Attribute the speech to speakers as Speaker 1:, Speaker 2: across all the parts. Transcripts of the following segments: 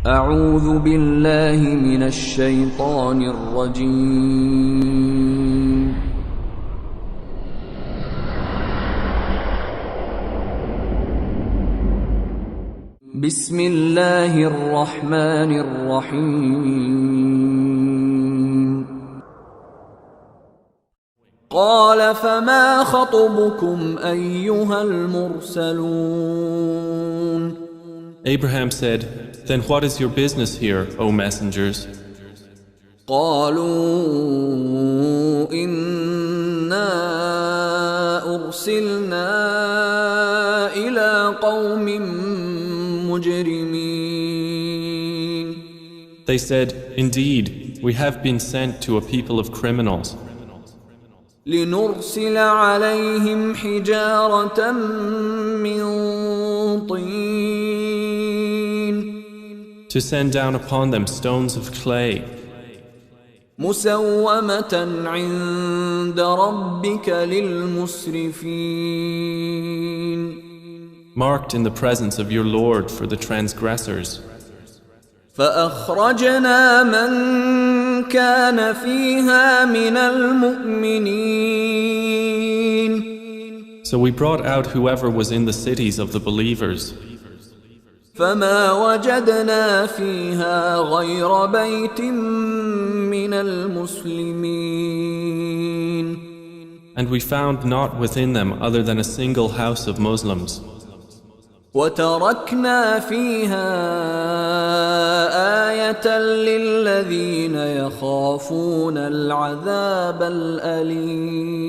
Speaker 1: أعوذ بالله من الشيطان الرجيم. بسم الله الرحمن الرحيم. قال فما خطبكم أيها المرسلون.
Speaker 2: Abraham said, "Then what is your business here, O messengers?"
Speaker 1: قالوا إنا أرسلنا إلى قوم مجرمين.
Speaker 2: They said, "Indeed, we have been sent to a people of criminals,
Speaker 1: لنرسل عليهم حجارة من طين.
Speaker 2: to send down upon them stones of clay,
Speaker 1: مسومة عند ربك للمسرفين.
Speaker 2: marked in the presence of your Lord for the transgressors.
Speaker 1: فأخرجنا من كان فيها من المؤمنين.
Speaker 2: So we brought out whoever was in the cities of the believers.
Speaker 1: فما وجدنا فيها غير بيت من المسلمين.
Speaker 2: And we found not within them other than a single house of Muslims.
Speaker 1: وتركنا فيها آية للذين يخافون العذاب الأليم.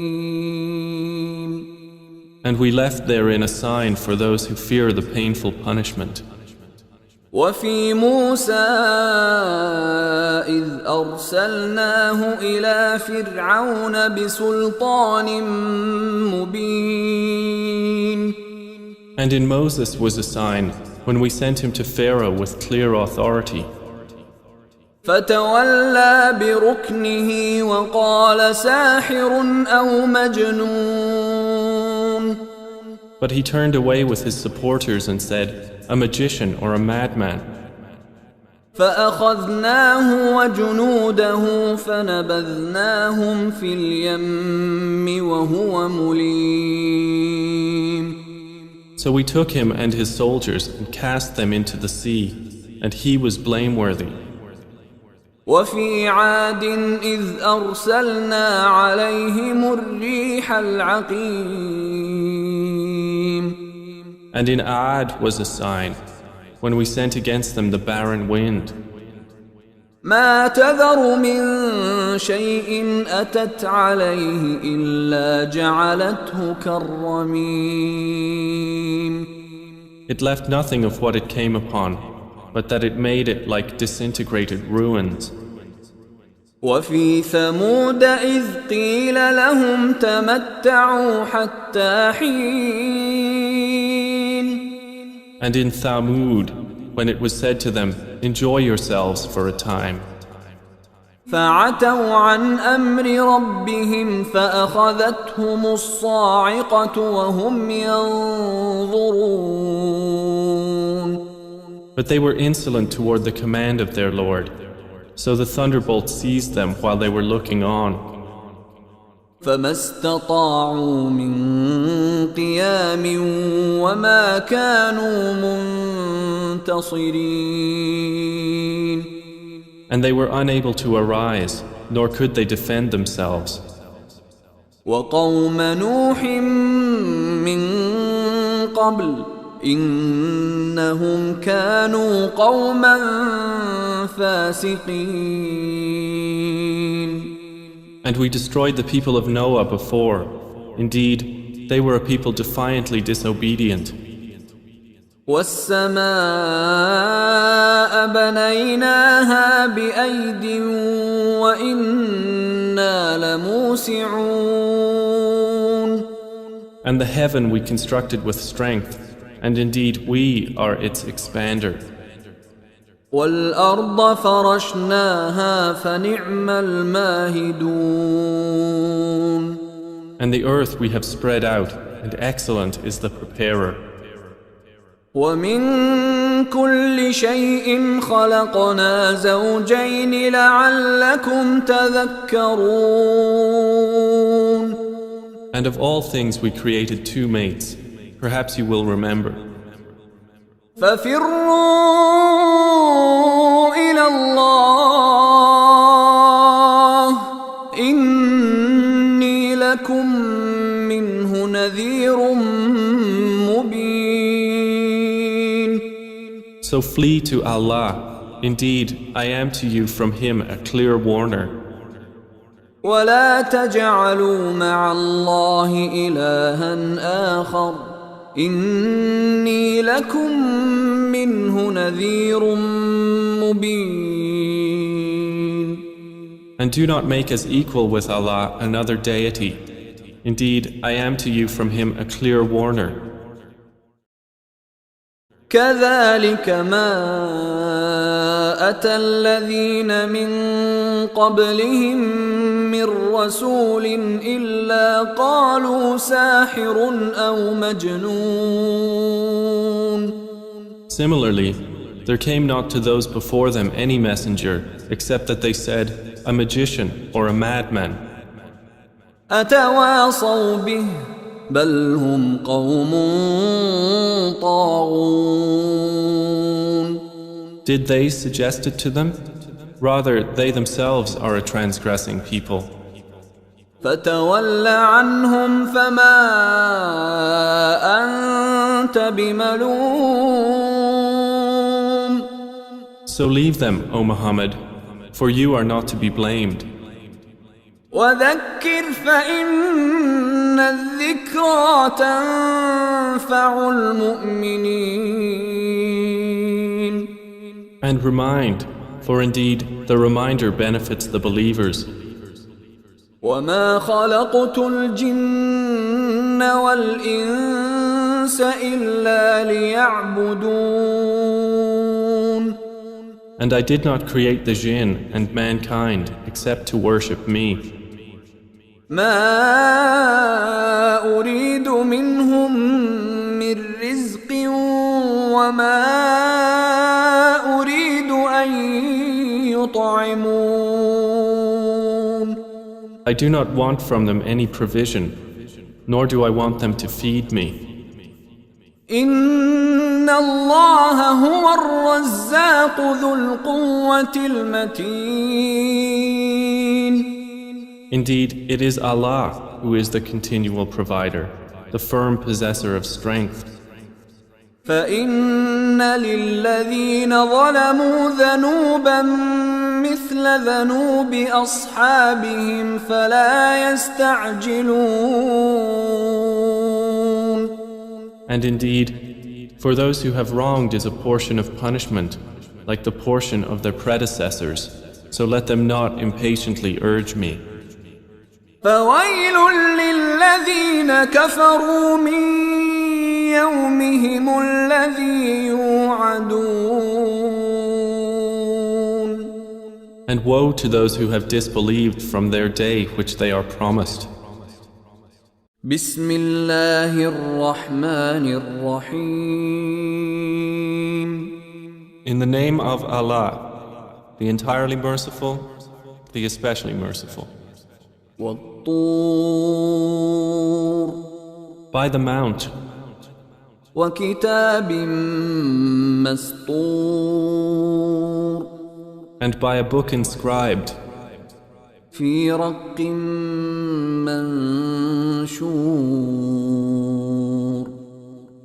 Speaker 2: And we left therein a sign for those who fear the painful punishment.
Speaker 1: وفي موسى إذ أرسلناه إلى فرعون بسلطان مبين.
Speaker 2: And in Moses was a sign when we sent him to Pharaoh with clear authority.
Speaker 1: فتولى بركنه وقال ساحر أو مجنون.
Speaker 2: But he turned away with his supporters and said, "A magician or a madman."
Speaker 1: فأخذناه وجنوده فنبذناهم في اليم وهو مليم.
Speaker 2: So we took him and his soldiers and cast them into the sea, and he was blameworthy.
Speaker 1: وفي عاد إذ أرسلنا عليهم الريح العقيم.
Speaker 2: And in Aad was a sign, when we sent against them the barren wind.
Speaker 1: ما تذر من شيء أتت عليه إلا جعلته كالرميم.
Speaker 2: It left nothing of what it came upon, but that it made it like disintegrated ruins.
Speaker 1: وفي ثمود إذ قيل لهم تمتعوا حتى حين.
Speaker 2: And in Thamud, when it was said to them, "Enjoy yourselves for a time."
Speaker 1: فعتوا عن أمر ربهم فأخذتهم الصاعقة وهم ينظرون.
Speaker 2: But they were insolent toward the command of their Lord, so the thunderbolt seized them while they were looking on.
Speaker 1: فما استطاعوا من قيام وما كانوا منتصرين.
Speaker 2: And they were unable to arise, nor could they defend themselves.
Speaker 1: وقوم نوح من قبل إنهم كانوا قوما فاسقين.
Speaker 2: And we destroyed the people of Noah before. Indeed, they were a people defiantly disobedient.
Speaker 1: والسماء بنيناها بأيد وإنا لموسعون.
Speaker 2: And the heaven we constructed with strength, and indeed we are its expander.
Speaker 1: والأرض فرشناها فنعم الماهدون.
Speaker 2: And the earth we have spread out, and excellent is the preparer.
Speaker 1: ومن كل شيء خلقنا زوجين لعلكم تذكرون.
Speaker 2: And of all things we created two mates. Perhaps you will remember.
Speaker 1: ففروا إلى الله إني لكم منه نذير مبين.
Speaker 2: So flee to Allah. Indeed, I am to you from Him a clear warner.
Speaker 1: ولا تجعلوا مع الله إلها آخر إني لكم منه نذير مبين.
Speaker 2: And do not make us equal with Allah another deity. Indeed, I am to you from Him a clear warner.
Speaker 1: كذلك ما أتى الذين من قبلهم من رسول إلا قالوا ساحر أو مجنون.
Speaker 2: Similarly, there came not to those before them any messenger except that they said, a magician or a madman.
Speaker 1: أتواصوا به بل هم قوم طاغون.
Speaker 2: Did they suggest it to them? Rather, they themselves are a transgressing people.
Speaker 1: فتول عنهم فما أنت بملوم.
Speaker 2: So leave them, O Muhammad, for you are not to be blamed.
Speaker 1: وذكر فإن الذكرى تنفع المؤمنين.
Speaker 2: And remind, for indeed the reminder benefits the believers.
Speaker 1: وما خلقت الجن والإنس إلا ليعبدون.
Speaker 2: And I did not create the jinn and mankind except to worship me.
Speaker 1: ما أريد منهم من رزق وما أريد أن يطعمون.
Speaker 2: I do not want from them any provision, nor do I want them to feed me.
Speaker 1: إن الله هو الرزاق ذو القوة المتين.
Speaker 2: Indeed, it is Allah who is the continual provider, the firm possessor of strength.
Speaker 1: فإن للذين ظلموا ذنوبا مثل ذنوب أصحابهم فلا يستعجلون.
Speaker 2: And indeed, for those who have wronged is a portion of punishment, like the portion of their predecessors, so let them not impatiently urge me.
Speaker 1: فويل للذين كفروا من يومهم الذي يوعدون.
Speaker 2: And woe to those who have disbelieved from their day which they are promised.
Speaker 1: بسم الله الرحمن الرحيم.
Speaker 2: In the name of Allah, the entirely merciful, the especially merciful.
Speaker 1: والطور.
Speaker 2: By the mount.
Speaker 1: وكتاب مسطور.
Speaker 2: And by a book inscribed.
Speaker 1: في رق منشور.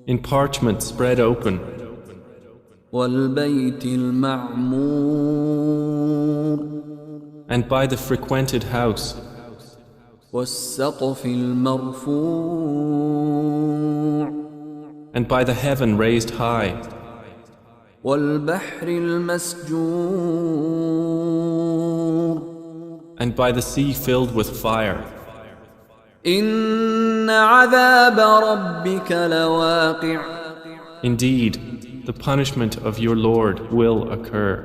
Speaker 2: In parchment spread open.
Speaker 1: والبيت المعمور.
Speaker 2: And by the frequented house.
Speaker 1: والسقف المرفوع.
Speaker 2: And by the heaven raised high.
Speaker 1: والبحر المسجور.
Speaker 2: And by the sea filled with fire.
Speaker 1: إن عذاب ربك لواقع.
Speaker 2: Indeed, the punishment of your Lord will occur.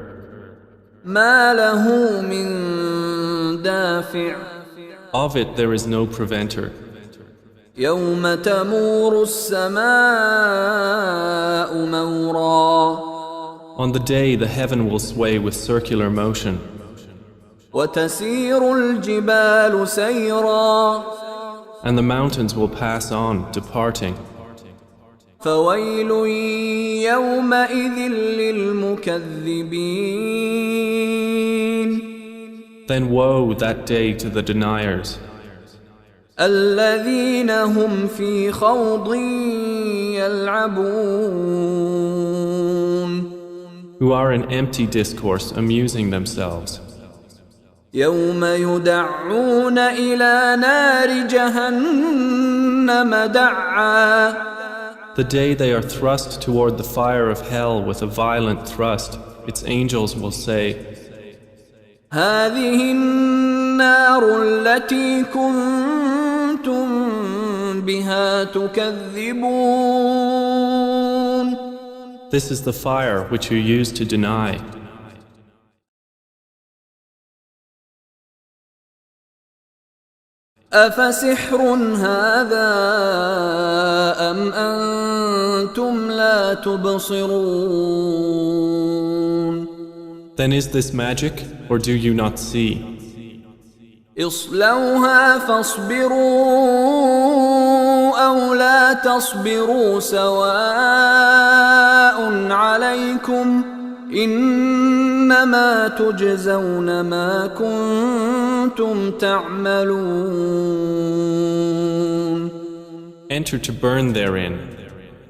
Speaker 1: ما له من دافع.
Speaker 2: Of it there is no preventer.
Speaker 1: يوم تمور السماء مورا.
Speaker 2: On the day the heaven will sway with circular motion,
Speaker 1: وتسير الجبال سيرا
Speaker 2: and the mountains will pass on, departing.
Speaker 1: فويل يومئذ للمكذبين
Speaker 2: Then woe that day to the deniers,
Speaker 1: الذين هم في خوض يلعبون
Speaker 2: who are in empty discourse amusing themselves.
Speaker 1: يوم يدعون إلى نار جهنم دعا
Speaker 2: The day they are thrust toward the fire of hell with a violent thrust, its angels will say,
Speaker 1: هذه النار التي كنتم بها تكذبون
Speaker 2: This is the fire which you used to deny.
Speaker 1: أفسحر هذا أم أنتم لا تبصرون
Speaker 2: Then is this magic, or do you not see?
Speaker 1: اصلوها فاصبروا أو لا تصبروا سواء عليكم إنما تجزون ما كنتم تعملون
Speaker 2: Enter to burn therein.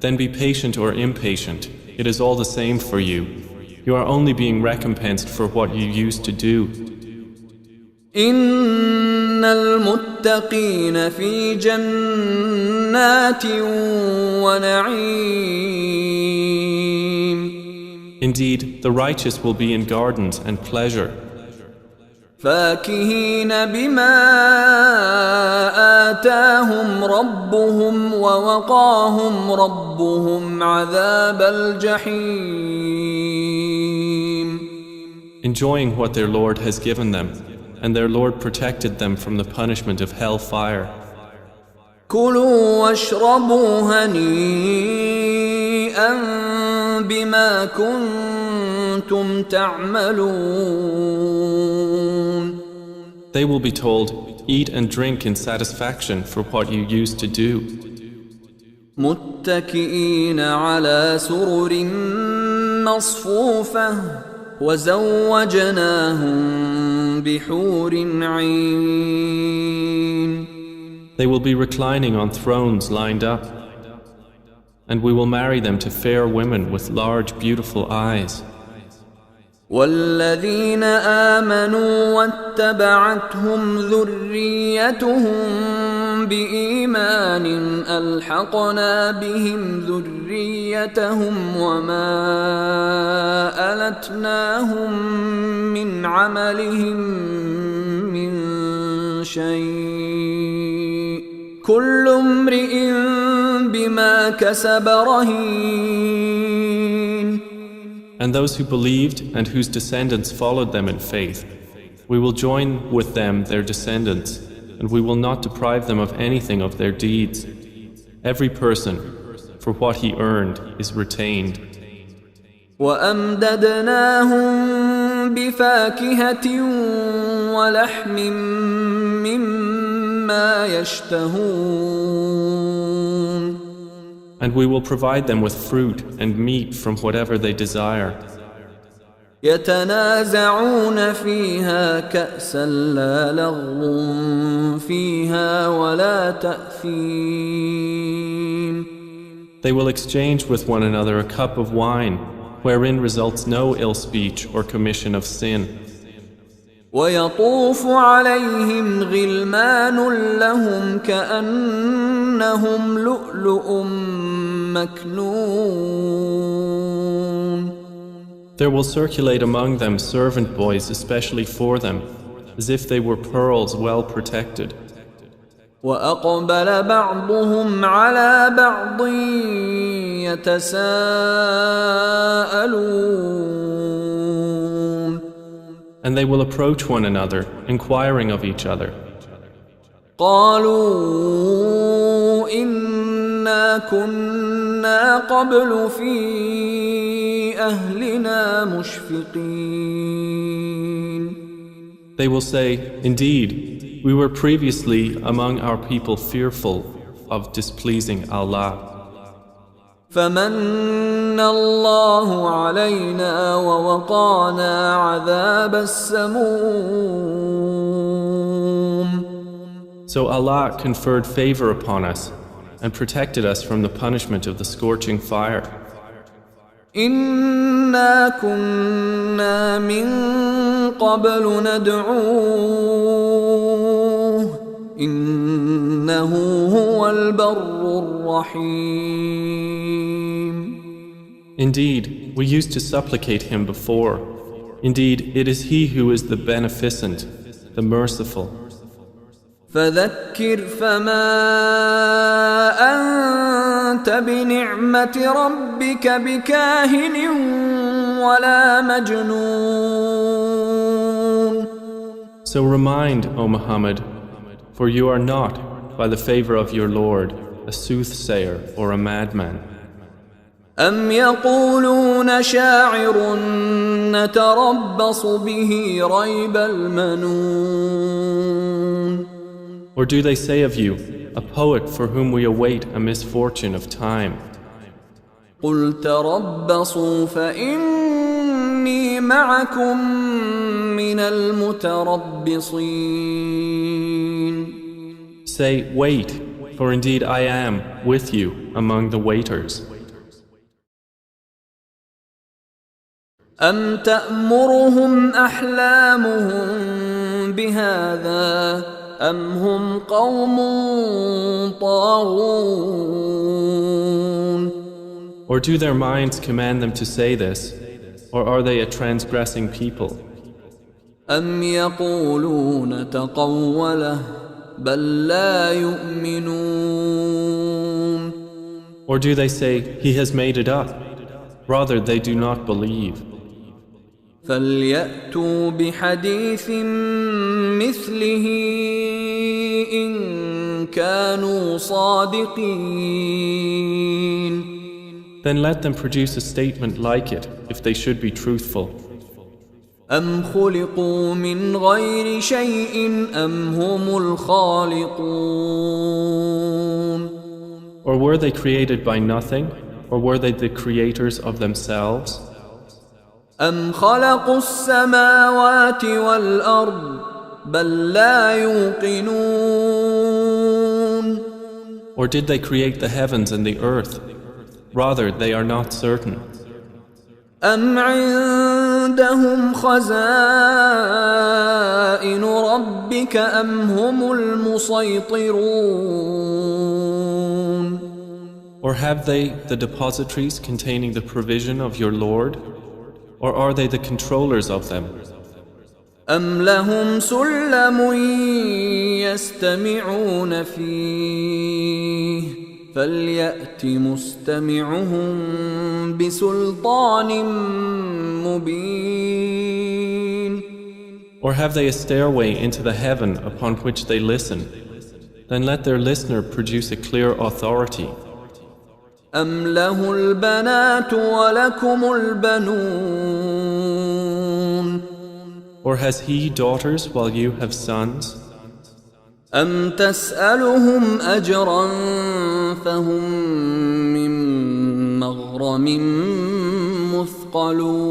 Speaker 2: Then be patient or impatient. It is all the same for you. You are only being recompensed for what you used to do.
Speaker 1: إن المتقين في جنات ونعيم
Speaker 2: Indeed, the righteous will be in gardens and pleasure,
Speaker 1: فاكهين بما آتاهم ربهم ووقاهم ربهم عذاب الجحيم
Speaker 2: enjoying what their Lord has given them, and their Lord protected them from the punishment of hell fire.
Speaker 1: كلوا واشربوا هنيئا بما كنتم تعملون
Speaker 2: They will be told, eat and drink in satisfaction for what you used to do.
Speaker 1: متكئين على سرر مصفوفة وزوجناهم بحور عين
Speaker 2: They will be reclining on thrones lined up, and we will marry them to fair women with large, beautiful eyes.
Speaker 1: والذين آمنوا واتبعتهم ذريتهم بإيمان ألحقنا بهم ذريتهم وما ألتناهم من عملهم من شيء كل امرئ بما كسب رهين
Speaker 2: And those who believed and whose descendants followed them in faith, we will join with them their descendants, and we will not deprive them of anything of their deeds. Every person, for what he earned, is retained.
Speaker 1: وأمددناهم بفاكهة ولحم مما يشتهون
Speaker 2: And we will provide them with fruit and meat from whatever they desire.
Speaker 1: يتنازعون فيها كأسا لا لغو فيها ولا تأثيم
Speaker 2: They will exchange with one another a cup of wine, wherein results no ill speech or commission of sin.
Speaker 1: ويطوف عليهم غلمان لهم كأنهم لؤلؤ مكنون
Speaker 2: There will circulate among them servant boys especially for them, as if they were pearls well protected.
Speaker 1: وأقبل بعضهم على بعض يتساءلون
Speaker 2: And they will approach one another, inquiring of each other.
Speaker 1: قالوا إنا كنا قبل في أهلنا مشفقين.
Speaker 2: They will say, Indeed, we were previously among our people fearful of displeasing Allah.
Speaker 1: فمن الله علينا ووقانا عذاب السموم.
Speaker 2: So Allah conferred favor upon us and protected us from the punishment of the scorching fire.
Speaker 1: إنا كنا من قبل ندعوه إنه هو البر الرحيم.
Speaker 2: Indeed, we used to supplicate him before. Indeed, it is he who is the beneficent, the merciful.
Speaker 1: فذكر فما أنت بنعمة ربك بكاهن ولا مجنون.
Speaker 2: So remind, O Muhammad, for you are not, by the favor of your Lord, a soothsayer or a madman.
Speaker 1: أم يقولون شاعر نتربص به ريب المنون.
Speaker 2: Or do they say of you, a poet for whom we await a misfortune of time?
Speaker 1: قل تربصوا فإني معكم من المتربصين.
Speaker 2: Say, wait, for indeed I am with you among the waiters.
Speaker 1: أم تأمرهم أحلامهم بهذا أم هم قوم طاغون.
Speaker 2: Or do their minds command them to say this, or are they a transgressing people?
Speaker 1: أم يقولون تقوله بل لا يؤمنون.
Speaker 2: Or do they say, he has made it up? Rather, they do not believe.
Speaker 1: فليأتوا بحديث مثله إن كانوا صادقين.
Speaker 2: Then let them produce a statement like it, if they should be truthful.
Speaker 1: أم خلقوا من غير شيء أم هم الخالقون.
Speaker 2: Or were they created by nothing, or were they the creators of themselves?
Speaker 1: أم خلقوا السماوات والأرض بل لا يوقنون.
Speaker 2: Or did they create the heavens and the earth? Rather, they are not certain.
Speaker 1: أم عندهم خزائن ربك أم هم المسيطرون.
Speaker 2: Or have they the depositories containing the provision of your Lord? Or are they the controllers of them?
Speaker 1: أم لهم سلم يستمعون فيه فليأت مستمعهم بسلطان مبين.
Speaker 2: Or have they a stairway into the heaven upon which they listen? Then let their listener produce a clear authority.
Speaker 1: أم له البنات ولكم البنون.
Speaker 2: Or has he daughters while you have sons?
Speaker 1: أم تسألهم أجرا فهم من مغرم مثقلون.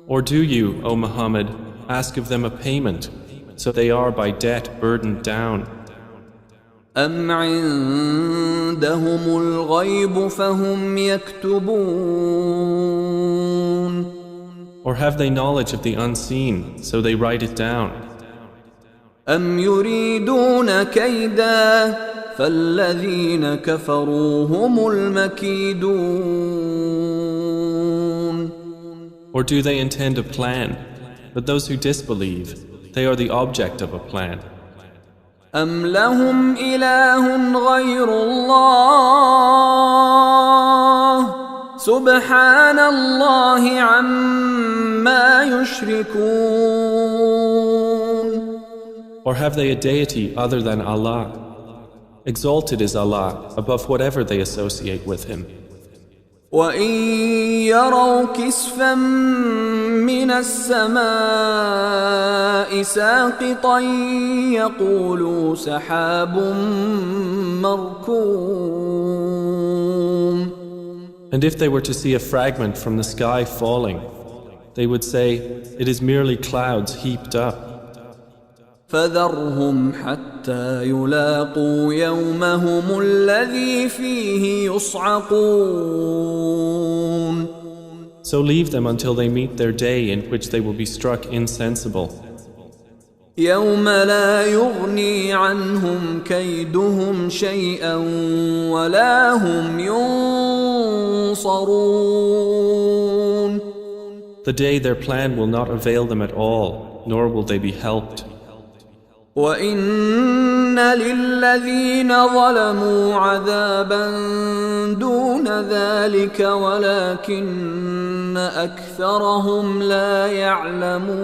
Speaker 2: Or do you, O Muhammad, ask of them a payment, so they are by debt burdened down?
Speaker 1: أم عندهم الغيب فهم يكتبون.
Speaker 2: Or have they knowledge of the unseen, so they write it down?
Speaker 1: أم يريدون كيدا فالذين كفروا هم المكيدون.
Speaker 2: Or do they intend a plan? But those who disbelieve, they are the object of a plan.
Speaker 1: أم لهم إله غير الله سبحان الله عما يشركون.
Speaker 2: Or have they a deity other than Allah? Exalted is Allah above whatever they associate with Him.
Speaker 1: وإن يروا كسفا من السماء ساقطا يقولوا سحاب مركوم.
Speaker 2: And if they were to see a fragment from the sky falling, they would say, it is merely clouds heaped up.
Speaker 1: فذرهم حتى يلاقوا يومهم الذي فيه يصعقون.
Speaker 2: So leave them until they meet their day in which they will be struck insensible.
Speaker 1: يوم لا يغني عنهم كيدهم شيئا ولا هم ينصرون.
Speaker 2: The day their plan will not avail them at all, nor will they be helped.
Speaker 1: وَإِنَّ لِلَّذِينَ ظَلَمُوا عَذَابًا دُونَ ذَلِكَ وَلَكِنَّ أَكْثَرَهُمْ لَا يَعْلَمُونَ.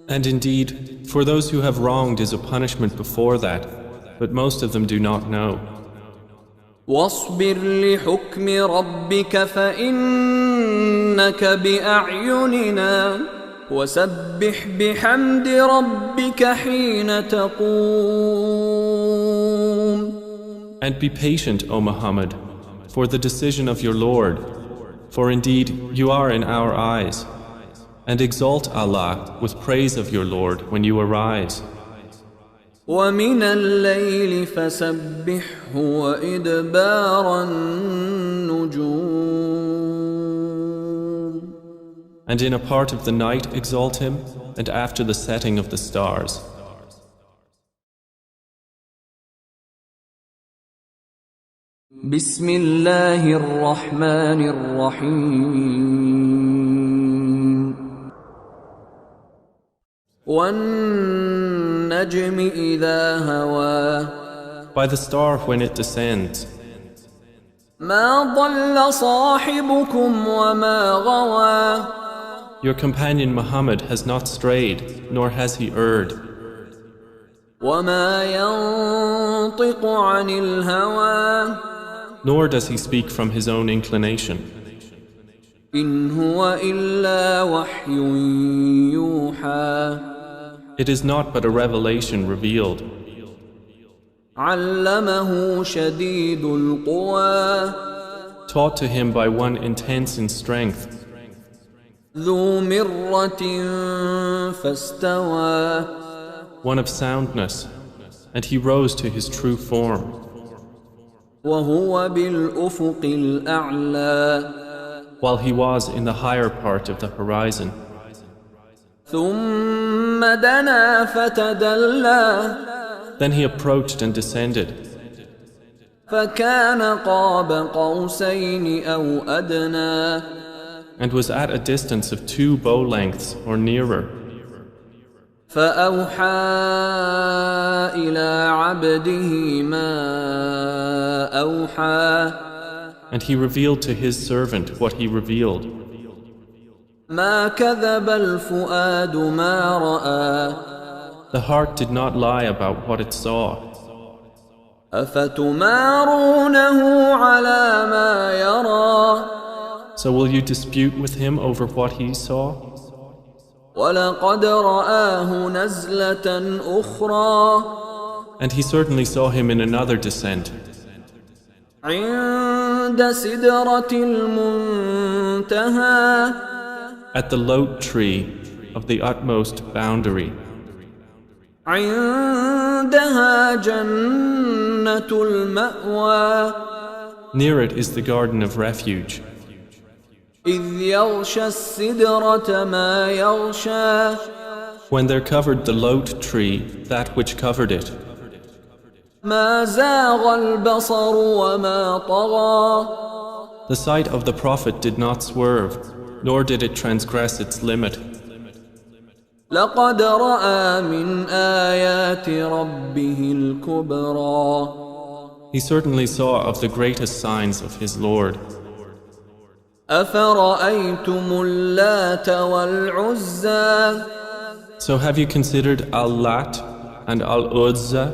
Speaker 2: And indeed, for those who have wronged is a punishment before that, but most of them do not know.
Speaker 1: وَاصْبِرْ لِحُكْمِ رَبِّكَ فَإِنَّكَ بِأَعْيُنِنَا وَسَبِّحْ بِحَمْدِ رَبِّكَ حِينَ تَقُومُ.
Speaker 2: And be patient, O Muhammad, for the decision of your Lord, for indeed you are in our eyes. And exalt Allah with praise of your Lord when you arise.
Speaker 1: وَمِنَ اللَّيْلِ فَسَبِّحْهُ وَإِدْبَارَ النُّجُومِ.
Speaker 2: And in a part of the night exalt him, and after the setting of the stars.
Speaker 1: بسم الله الرحمن الرحيم. وَالنَّجْمِ إِذَا هَوَى.
Speaker 2: By the star when it descends.
Speaker 1: مَا ضَلَّ صَاحِبُكُمْ وَمَا غَوَى.
Speaker 2: Your companion Muhammad has not strayed, nor has he erred.
Speaker 1: وَمَا يَنطِقُ عَنِ الْهَوَى.
Speaker 2: Nor does he speak from his own inclination.
Speaker 1: إِنْ هُوَ إِلَّا وَحْيٌ يُوحَى.
Speaker 2: It is not but a revelation revealed.
Speaker 1: عَلَّمَهُ شَدِيدُ الْقُوَى.
Speaker 2: Taught to him by one intense in strength.
Speaker 1: ذُو مِرَّةٍ فَاسْتَوَى.
Speaker 2: One of soundness, and he rose to his true form.
Speaker 1: وَهُوَ بِالْأُفُقِ الْأَعْلَى.
Speaker 2: While he was in the higher part of the horizon.
Speaker 1: ثُمَّ دَنَا فَتَدَلَّى.
Speaker 2: Then he approached and descended.
Speaker 1: فَكَانَ قَابَ قَوْسَيْنِ أَوْ أَدْنَى.
Speaker 2: And was at a distance of 2 bow lengths or nearer.
Speaker 1: فَأَوْحَى إِلَى عَبْدِهِ مَا أَوْحَى.
Speaker 2: And he revealed to his servant what he revealed.
Speaker 1: مَا كَذَبَ الْفُؤَادُ مَا رَأَى.
Speaker 2: The heart did not lie about what it saw.
Speaker 1: أَفَتُمَارُونَهُ عَلَى مَا يَرَى.
Speaker 2: So will you dispute with him over what he saw?
Speaker 1: وَلَقَدْ رَآهُ نَزْلَةً أُخْرَى.
Speaker 2: And he certainly saw him in another descent.
Speaker 1: عِندَ سِدْرَةِ الْمُنْتَهَى.
Speaker 2: At the lote tree of the utmost boundary.
Speaker 1: عِندَهَا جَنَّةُ الْمَأْوَى.
Speaker 2: Near it is the garden of refuge.
Speaker 1: إِذْ يَغْشَى السِّدْرَةَ مَا يَغْشَى.
Speaker 2: When there covered the lote tree that which covered it.
Speaker 1: مَا زَاغَ الْبَصَرُ وَمَا طَغَى.
Speaker 2: The sight of the Prophet did not swerve, nor did it transgress its limit.
Speaker 1: لَقَدْ رَأَى مِنْ آيَاتِ رَبِّهِ الْكُبْرَى.
Speaker 2: He certainly saw of the greatest signs of his Lord.
Speaker 1: أَفَرَأَيْتُمُ اللَّاتَ وَالْعُزَّى.
Speaker 2: So have you considered Al-Lat and Al-Uzza?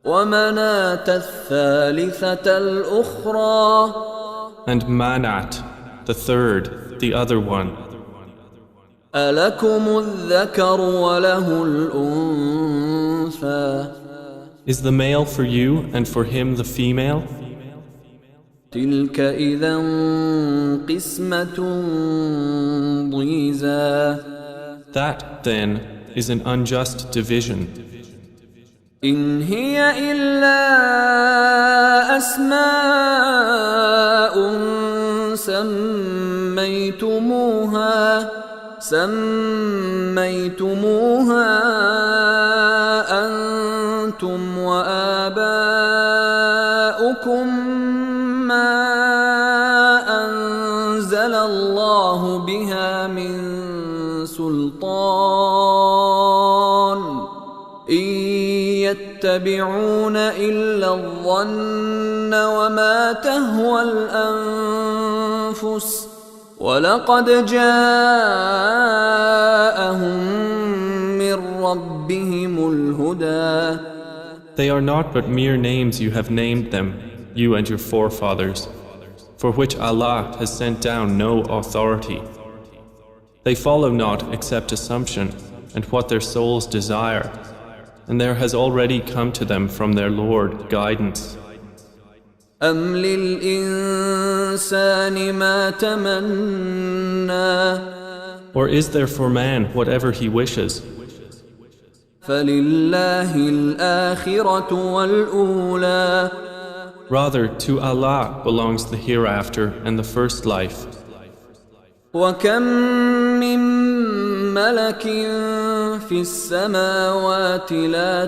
Speaker 1: ومناة الثالثة الأخرى
Speaker 2: And Manat, the third, the other one.
Speaker 1: ألكم الذكر وله الأنثى
Speaker 2: Is the male for you and for him the female?
Speaker 1: تلك إذا قسمة ضيزى
Speaker 2: That, then, is an unjust division.
Speaker 1: إن هي إلا أسماء سميتموها أنتم وآباؤكم ما أنزل الله بها من سلطان إن يتبعون إلا الظن وما تهوى الأنفس ولقد جاءهم من ربهم الهدى.
Speaker 2: They are not but mere names you have named them, you and your forefathers, for which Allah has sent down no authority. They follow not except assumption and what their souls desire, and there has already come to them from their Lord guidance.
Speaker 1: أم للإنسان ما تمنى
Speaker 2: Or is there for man whatever he wishes?
Speaker 1: فلله الآخرة والأولى
Speaker 2: Rather, to Allah belongs the hereafter and the first life.
Speaker 1: وكم من ملك في السماوات لا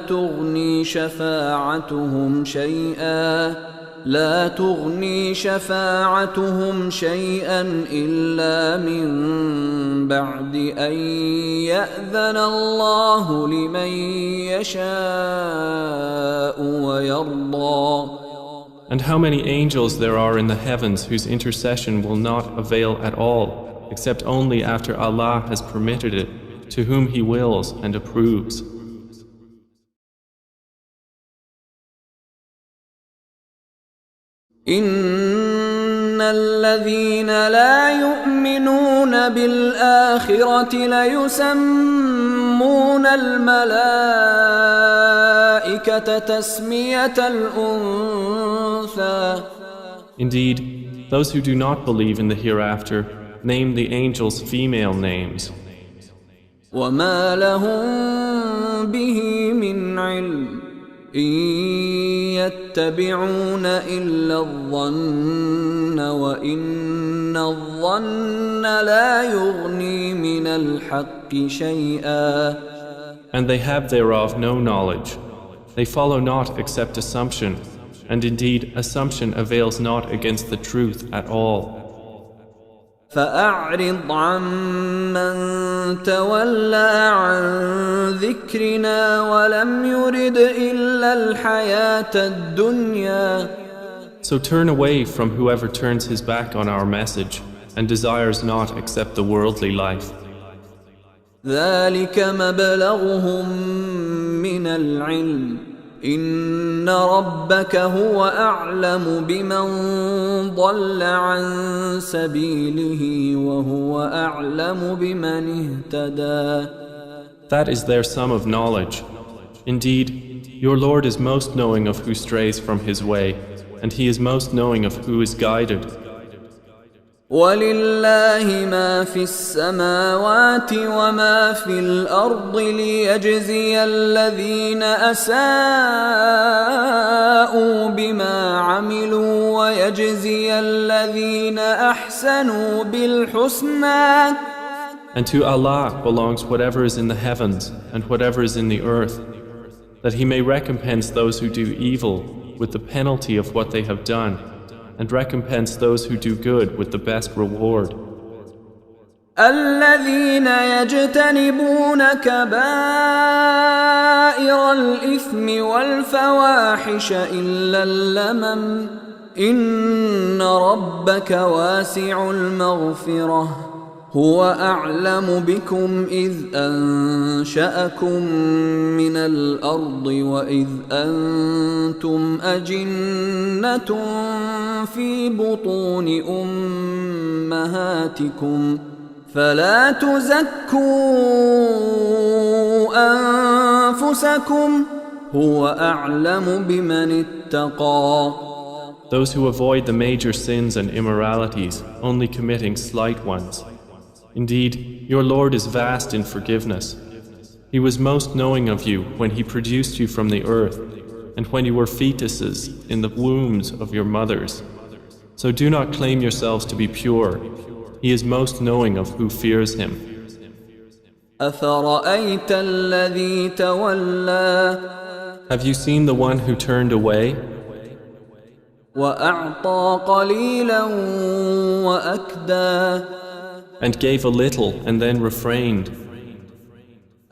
Speaker 1: تغني شفاعتهم شيئا إلا من بعد أن يأذن الله لمن يشاء ويرضى.
Speaker 2: And how many angels there are in the heavens whose intercession will not avail at all, except only after Allah has permitted it to whom He wills and approves.
Speaker 1: إن الذين لا يؤمنون بالآخرة ليسمون الملائكة تسمية الأنثى.
Speaker 2: Indeed, those who do not believe in the hereafter name the angels female names.
Speaker 1: وما لهم به من علم إن يتبعون إلا الظن وإن الظن لا يغني من الحق شيئا.
Speaker 2: And they have thereof no knowledge. They follow not except assumption, and indeed assumption avails not against the truth at all.
Speaker 1: فأعرض عمن تولى عن ذكرنا ولم يرد إلا الحياة الدنيا.
Speaker 2: So turn away from whoever turns his back on our message and desires not except the worldly life.
Speaker 1: ذلك مبلغهم من العلم إن ربك هو أعلم بمن ضل عن سبيله وهو أعلم بمن اهتدى.
Speaker 2: That is their sum of knowledge. Indeed, your Lord is most knowing of who strays from his way, and he is most knowing of who is guided.
Speaker 1: ولله ما في السماوات وما في الأرض ليجزي الذين أساءوا بما عملوا ويجزي الذين أحسنوا بالحسنى.
Speaker 2: And to Allah belongs whatever is in the heavens and whatever is in the earth, that He may recompense those who do evil with the penalty of what they have done, and recompense those who do good with the best reward.
Speaker 1: الذين يجتنبون كبائر الإثم والفواحش إلا اللمم إن ربك واسع المغفرة هو أعلم بكم إذ أنشأكم من الأرض وإذ أنتم أجنة في بطون أمهاتكم فلا تزكوا أنفسكم هو أعلم بمن اتقى.
Speaker 2: Those who avoid the major sins and immoralities, only committing slight ones. Indeed, your Lord is vast in forgiveness. He was most knowing of you when He produced you from the earth, and when you were fetuses in the wombs of your mothers. So do not claim yourselves to be pure. He is most knowing of who fears Him.
Speaker 1: أفرأيت الذي تولى
Speaker 2: Have you seen the one who turned away
Speaker 1: وأعطى قليلا وأكدى
Speaker 2: and gave a little and then refrained?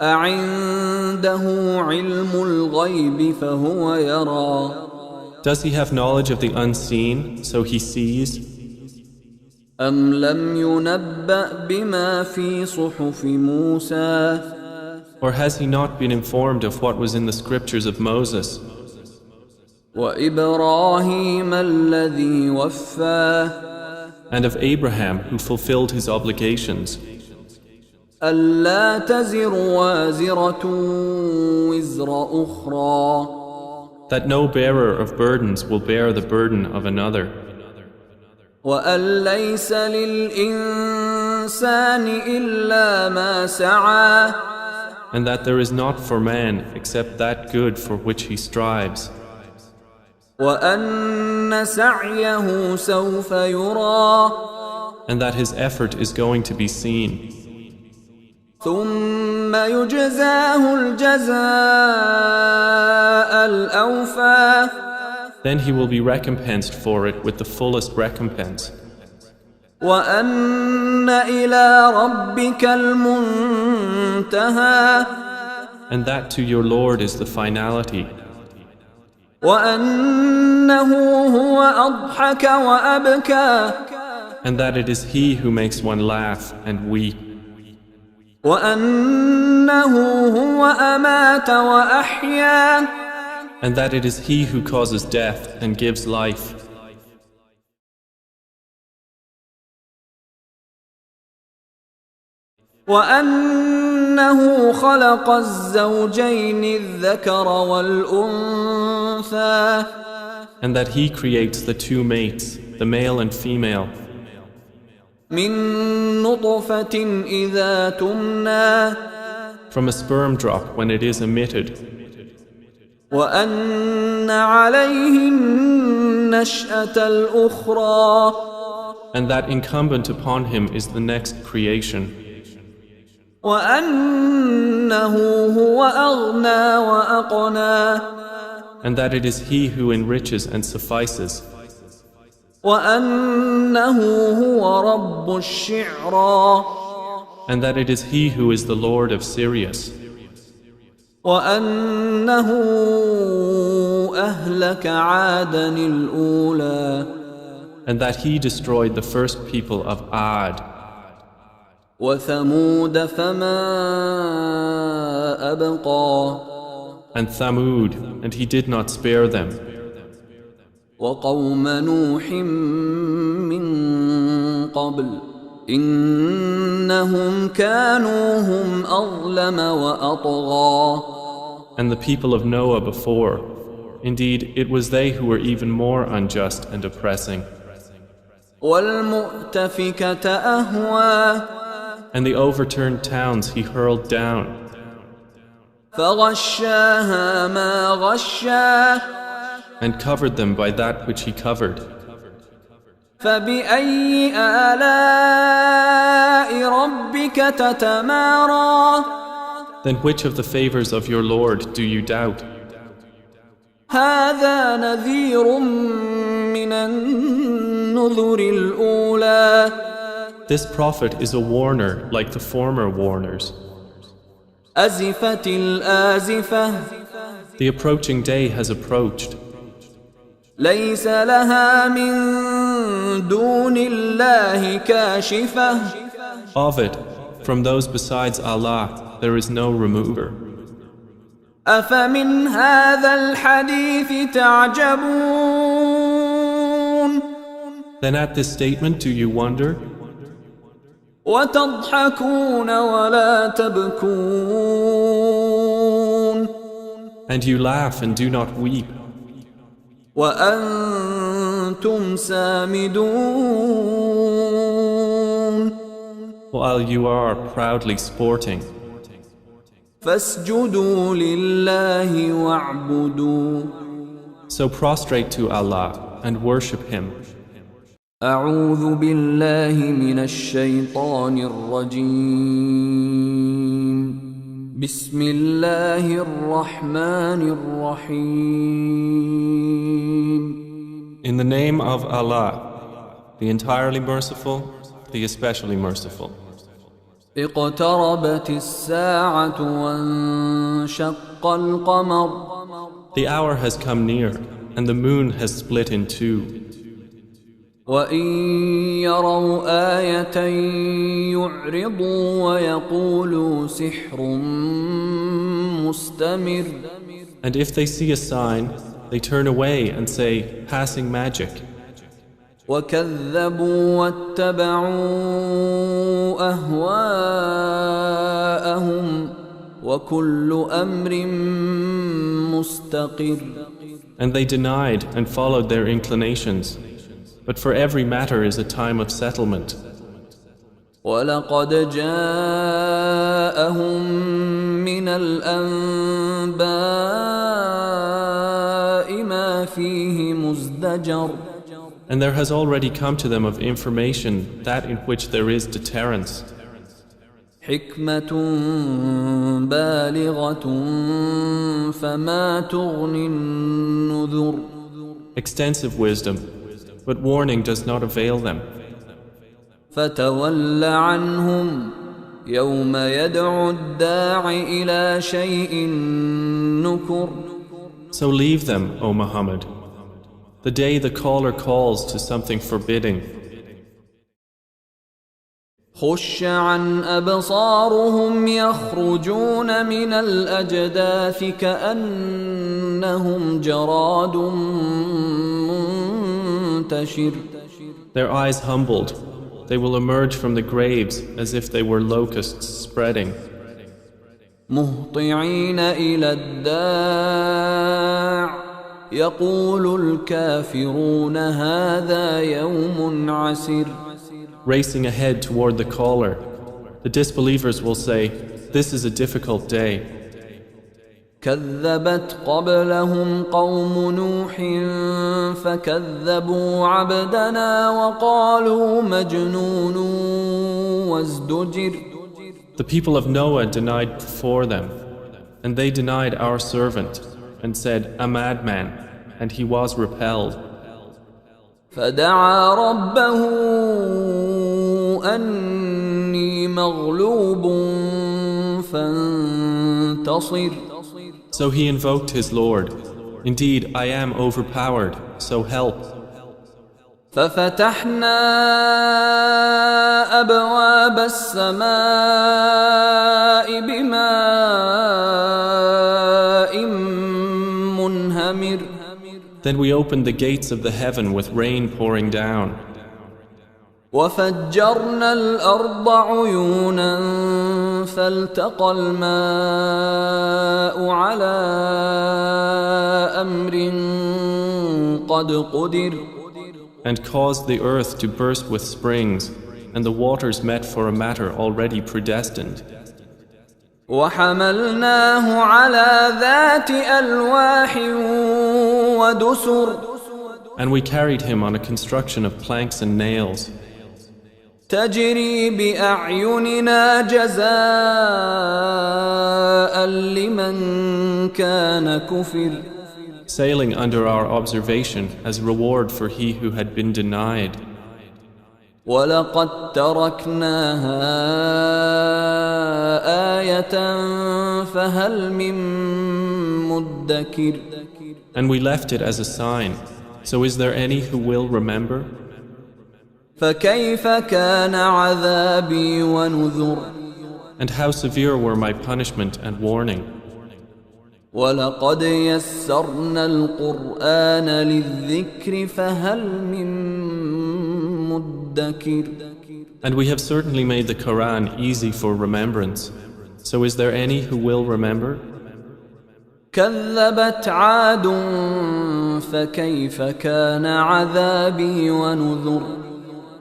Speaker 1: أعنده علم الغيب فهو يرى
Speaker 2: Does he have knowledge of the unseen, so he sees?
Speaker 1: أم لم ينبأ بما في صحف موسى
Speaker 2: Or has he not been informed of what was in the scriptures of Moses
Speaker 1: وإبراهيم الذي وفى
Speaker 2: and of Abraham who fulfilled his obligations?
Speaker 1: ألا تزر وازرة وزر أخرى
Speaker 2: That no bearer of burdens will bear the burden of another.
Speaker 1: وأن ليس للإنسان إلا ما سعى
Speaker 2: And that there is not for man except that good for which he strives.
Speaker 1: وأن سعيه سوف يرى
Speaker 2: And that his effort is going to be seen.
Speaker 1: ثم يجزاه الجزاء الأوفى
Speaker 2: Then he will be recompensed for it with the fullest recompense.
Speaker 1: وأن إلى ربك المنتهى
Speaker 2: And that to your Lord is the finality.
Speaker 1: وأنه هو أضحك وأبكى
Speaker 2: And that it is He who makes one laugh and weep.
Speaker 1: وأنه هو أمات وأحيا
Speaker 2: And that it is He who causes death and gives life.
Speaker 1: وأنه خلق الزوجين الذكر والأنثى
Speaker 2: And that He creates the two mates, the male and female,
Speaker 1: من نطفة إذا تمنى
Speaker 2: from a sperm drop when it is emitted.
Speaker 1: وأن عليه النشأة الأخرى
Speaker 2: And that incumbent upon Him is the next creation.
Speaker 1: وأنه هو أغنى وأقنى
Speaker 2: And that it is He who enriches and suffices.
Speaker 1: وأنه هو رب الشعرى
Speaker 2: And that it is He who is the Lord of Sirius.
Speaker 1: وأنه أهلك عادا الأولى
Speaker 2: And that He destroyed the first people of Ad.
Speaker 1: وثمود فما أبقى
Speaker 2: And Thamud, and He did not spare them.
Speaker 1: وقوم نوح من قبل إنهم كانوا هم أظلم وأطغى
Speaker 2: And the people of Noah before, indeed, it was they who were even more unjust and oppressing.
Speaker 1: والمؤتفكة أهوى
Speaker 2: And the overturned towns He hurled down.
Speaker 1: فغشاها ما غشا
Speaker 2: And covered them by that which He covered.
Speaker 1: فبأي آلاء ربك تتمارى
Speaker 2: Then which of the favors of your Lord do you doubt?
Speaker 1: هذا نذير من النذر الأولى
Speaker 2: This prophet is a warner like the former warners.
Speaker 1: أزفت الآزفة
Speaker 2: The approaching day has approached.
Speaker 1: ليس لها من دون الله كاشفة
Speaker 2: Of it, from those besides Allah, there is no remover.
Speaker 1: أفمن هذا الحديث تعجبون
Speaker 2: Then at this statement do you wonder?
Speaker 1: وتضحكون ولا تبكون
Speaker 2: And you laugh and do not weep,
Speaker 1: وأنتم سامدون
Speaker 2: while you are proudly sporting.
Speaker 1: فاسجدوا لله واعبدوا
Speaker 2: So prostrate to Allah and worship Him.
Speaker 1: أعوذ بالله من الشيطان الرجيم بسم الله الرحمن الرحيم
Speaker 2: In the name of Allah, the entirely merciful, the especially merciful.
Speaker 1: اقتربت الساعة وانشق القمر
Speaker 2: The hour has come near, and the moon has split in two.
Speaker 1: وإن يروا آية يعرضوا ويقولوا سحر مستمر
Speaker 2: And if they see a sign, they turn away and say, passing magic.
Speaker 1: وكذبوا واتبعوا أهواءهم وكل أمر مستقر
Speaker 2: And they denied and followed their inclinations. But for every matter is a time of settlement.
Speaker 1: ولقد جاءهم من الأنباء ما فيه مزدجر
Speaker 2: And there has already come to them of information that in which there is deterrence.
Speaker 1: حكمة بالغة فما تغني النذر
Speaker 2: Extensive wisdom, but warning does not avail them.
Speaker 1: فتول عنهم يوم يدعو الداع إلى شيء نكر
Speaker 2: So leave them, O Muhammad, the day the caller calls to something forbidding.
Speaker 1: خش عن أبصارهم يخرجون من الأجداث كأنهم جراد منتشر
Speaker 2: Their eyes humbled, they will emerge from the graves as if they were locusts spreading.
Speaker 1: مهطعين إلى الداع يقول الكافرون هذا يوم عسر
Speaker 2: Racing ahead toward the caller, the disbelievers will say, this is a difficult day.
Speaker 1: كذبت قبلهم قوم نوح فكذبوا عبدنا وقالوا مجنون وازدجر
Speaker 2: The people of Noah denied before them, and they denied our servant, and said, a madman, and he was repelled.
Speaker 1: فدعا ربه أني مغلوب فانتصر
Speaker 2: So he invoked his Lord, indeed I am overpowered, so help.
Speaker 1: ففتحنا أبواب السماء بماء منهمر
Speaker 2: Then we opened the gates of the heaven with rain pouring down.
Speaker 1: وفجرنا الأرض عيونا فالتقى الماء على أمر قد قدر
Speaker 2: And caused the earth to burst with springs, and the waters met for a matter already predestined.
Speaker 1: وحملناه على ذات ألواح ودسر
Speaker 2: And we carried him on a construction of planks and nails,
Speaker 1: تجري بأعيننا جزاء لمن كان كفر
Speaker 2: sailing under our observation as reward for he who had been denied.
Speaker 1: ولقد تركناها آية فهل من مدكر
Speaker 2: And we left it as a sign, so is there any who will remember?
Speaker 1: فكيف كان عذابي ونذر.
Speaker 2: And how severe were my punishment and warning.
Speaker 1: ولقد يسرنا القرآن للذكر فهل من مدكر.
Speaker 2: And we have certainly made the Quran easy for remembrance. So is there any who will remember?
Speaker 1: كذبت عاد فكيف كان عذابي ونذر.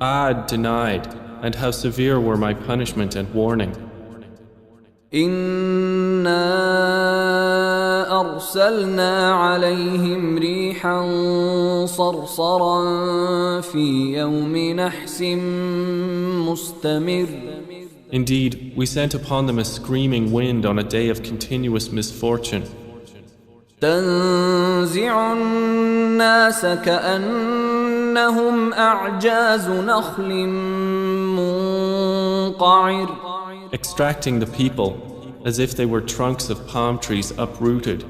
Speaker 2: Ad denied, and how severe were my punishment and warning.
Speaker 1: إنا أرسلنا عليهم ريحا صرصرا في يوم نحس مستمر.
Speaker 2: Indeed, we sent upon them a screaming wind on a day of continuous misfortune.
Speaker 1: تنزع الناس كأنهم أعجاز نخل منقعر.
Speaker 2: Extracting the people as if they were trunks of palm trees uprooted.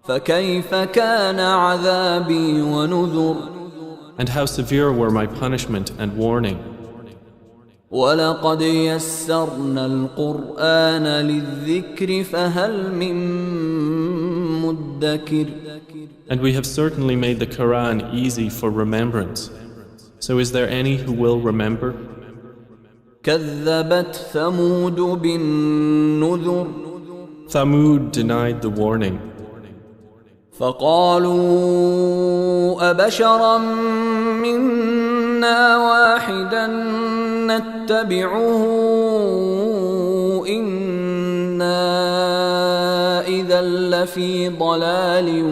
Speaker 1: فكيف كان عذابي ونذر.
Speaker 2: And how severe were my punishment and warning.
Speaker 1: ولقد يسرنا القرآن للذكر فهل من مدكر.
Speaker 2: And we have certainly made the Quran easy for remembrance. So is there any who will remember?
Speaker 1: كذبت ثمود بالنذر.
Speaker 2: Thamud denied the warning.
Speaker 1: فقالوا أبشرا منا واحدا نتبعه إنا إذا لفي ضلال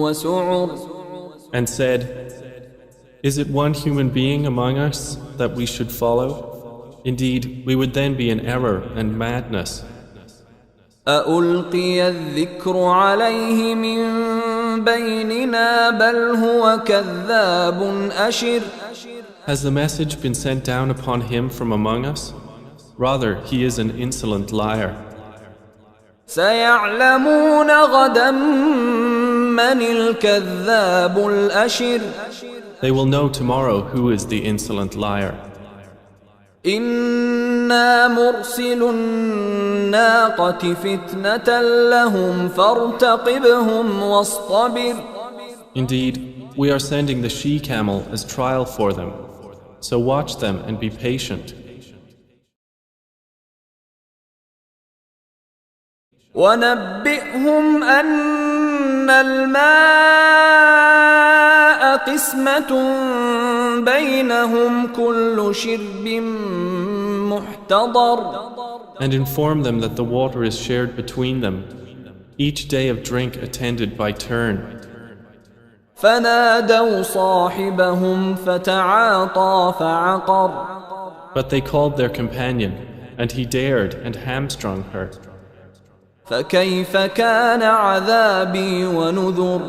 Speaker 1: وسعر.
Speaker 2: And said, is it one human being among us that we should follow? Indeed, we would then be in error and madness.
Speaker 1: أألقي الذكر عليه من بيننا بل هو كذاب أشر.
Speaker 2: Has the message been sent down upon him from among us? Rather, he is an insolent liar.
Speaker 1: سيعلمون غدا من الكذاب الأشر.
Speaker 2: They will know tomorrow who is the insolent liar.
Speaker 1: إنا مرسل الناقة فتنة لهم فارتقبهم واصطبر.
Speaker 2: Indeed, we are sending the she-camel as trial for them. So watch them and be patient.
Speaker 1: ونبئهم أن الماء قسمة بينهم كل شرب محتضر.
Speaker 2: And inform them that the water is shared between them, each day of drink attended by turn.
Speaker 1: فنادوا صاحبهم فتعاطى فعقر.
Speaker 2: But they called their companion, and he dared and hamstrung her.
Speaker 1: فكيف كان عذابي ونذر.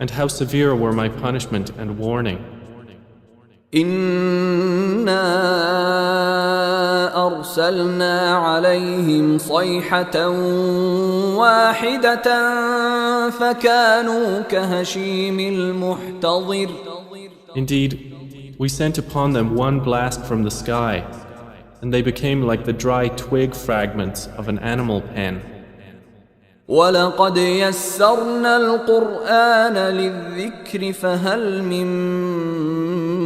Speaker 2: And how severe were my punishment and warning.
Speaker 1: إنا أرسلنا عليهم صيحة واحدة فكانوا كهشيم المحتضر.
Speaker 2: Indeed, we sent upon them one blast from the sky, and they became like the dry twig fragments of an animal pen.
Speaker 1: ولقد يسرنا القرآن للذكر فهل من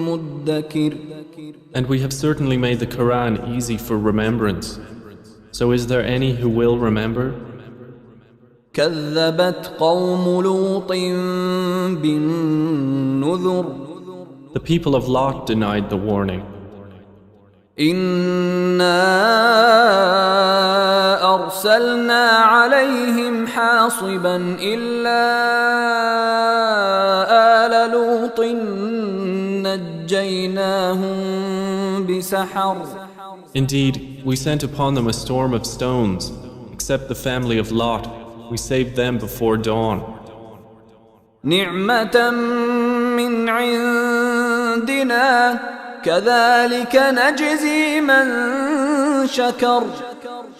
Speaker 1: مدكر.
Speaker 2: And we have certainly made the Quran easy for remembrance. So is there any who will remember?
Speaker 1: كذبت قوم لوط بالنذر.
Speaker 2: The people of Lot denied the warning.
Speaker 1: إنا أرسلنا عليهم حاصبا إلا آل لوط نجيناهم بسحر.
Speaker 2: Indeed, we sent upon them a storm of stones, except the family of Lot. We saved them before dawn.
Speaker 1: نعمة من عندنا كذلك نجزي من شكر.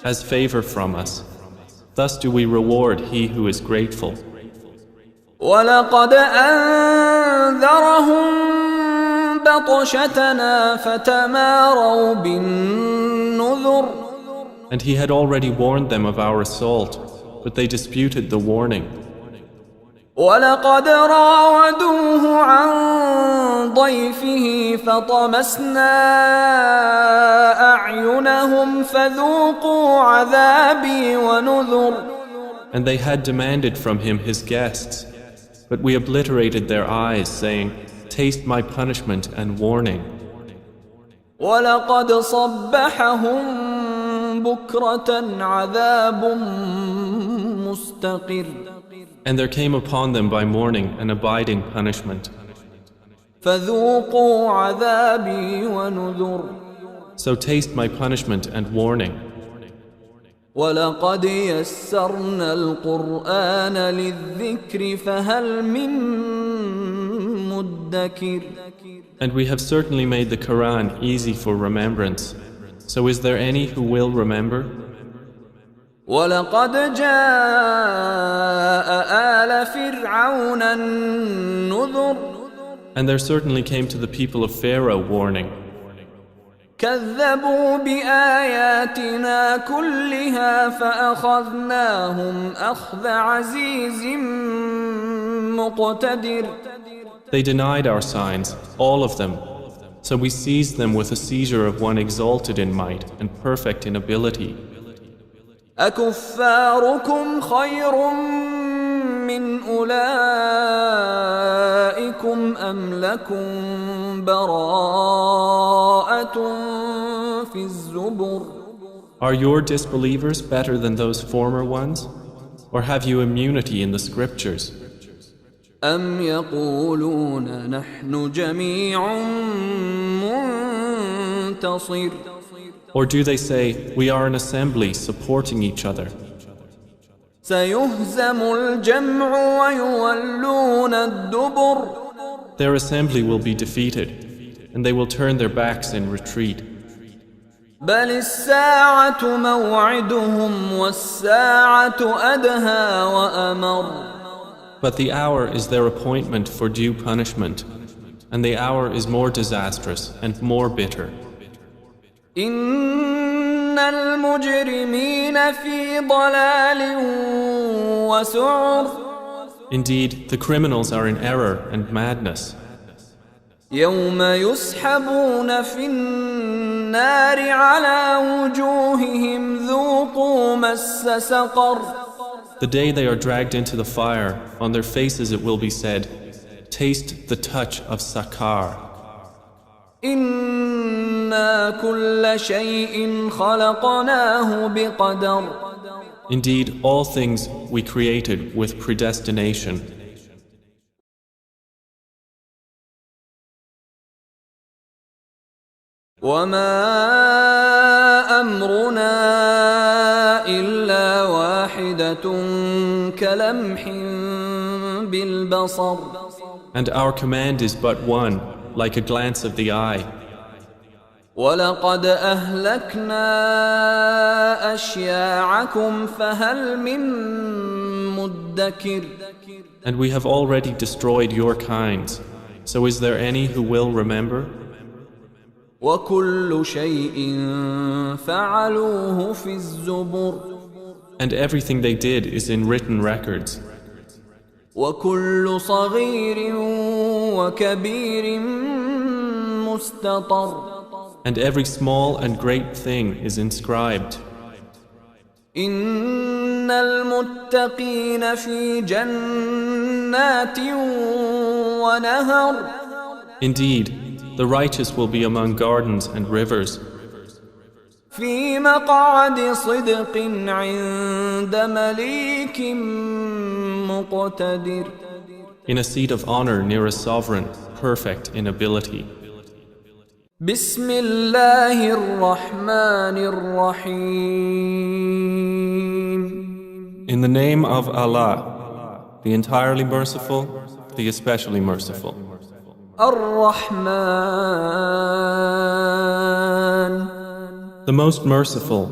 Speaker 2: As favor from us. Thus do we reward he who is grateful.
Speaker 1: ولقد أنذرهم بطشتنا فتماروا بالنذر.
Speaker 2: And he had already warned them of our assault, but they disputed the warning.
Speaker 1: ولقد راودوه عن ضيفه فطمسنا أعينهم فذوقوا عذابي ونذر.
Speaker 2: And they had demanded from him his guests, but we obliterated their eyes, saying, "Taste my punishment and warning."
Speaker 1: وَلَقَدْ صَبَّحَهُم بُكْرَةً عَذَابٌ مُسْتَقِرٌّ.
Speaker 2: And there came upon them by morning an abiding punishment.
Speaker 1: فَذُوقُوا عَذَابِي وَنُذُرِ.
Speaker 2: So taste my punishment and warning.
Speaker 1: وَلَقَدْ يَسَّرْنَا الْقُرْآنَ لِلذِّكْرِ فَهَلْ مِن مُدَّكِرٍ.
Speaker 2: And we have certainly made the Quran easy for remembrance. So is there any who will remember?
Speaker 1: وَلَقَدْ جَاءَ آلَ فِرْعَوْنَ النُّذُرُ.
Speaker 2: And there certainly came to the people of Pharaoh warning.
Speaker 1: كذبوا بآياتنا كلها فأخذناهم أخذ عزيز مقتدر.
Speaker 2: They denied our signs, all of them. So we seized them with a seizure of one exalted in might and perfect in ability.
Speaker 1: أكفاركم خير من أولئكم أم لكم براءة في الزبر.
Speaker 2: Are your disbelievers better than those former ones? Or have you immunity in the scriptures?
Speaker 1: أم يقولون نحن جميع منتصر.
Speaker 2: Or do they say, we are an assembly supporting each other?
Speaker 1: سيهزم الجمع ويولون الدبر.
Speaker 2: Their assembly will be defeated, and they will turn their backs in retreat.
Speaker 1: بل الساعة موعدهم والساعة أدهى وأمر.
Speaker 2: But the hour is their appointment for due punishment, and the hour is more disastrous and more bitter.
Speaker 1: إن المجرمين في ضلال وسعر.
Speaker 2: Indeed, the criminals are in error and madness.
Speaker 1: يوم يسحبون في النار على وجوههم ذوقوا مس سقر.
Speaker 2: The day they are dragged into the fire, on their faces it will be said, "Taste the touch of Sakar."
Speaker 1: إنا كل شيء خلقناه بقدر.
Speaker 2: Indeed, all things we created with predestination.
Speaker 1: وما أمرنا إلا واحدة كلمح بالبصر.
Speaker 2: And our command is but one, like a glance of the eye.
Speaker 1: وَلَقَدْ أَهْلَكْنَا أَشْيَاعَكُمْ فَهَلْ مِن مُدَّكِرٍ.
Speaker 2: And we have already destroyed your kinds. So is there any who will remember?
Speaker 1: وَكُلُّ شَيْءٍ فَعَلُوهُ فِي الزُّبُرِ.
Speaker 2: And everything they did is in written records.
Speaker 1: وَكُلُّ صَغِيرٍ وَكَبِيرٍ مُسْتَطَرٍ.
Speaker 2: And every small and great thing is inscribed.
Speaker 1: إِنَّ الْمُتَّقِينَ فِي جَنَّاتٍ وَنَهَرٍ.
Speaker 2: Indeed, the righteous will be among gardens and rivers.
Speaker 1: في مقعد صدق عند مليك مقتدر.
Speaker 2: In a seat of honor near a sovereign, perfect in ability.
Speaker 1: بسم الله الرحمن الرحيم.
Speaker 2: In the name of Allah, the entirely merciful, the especially merciful.
Speaker 1: الرحمن.
Speaker 2: The most merciful.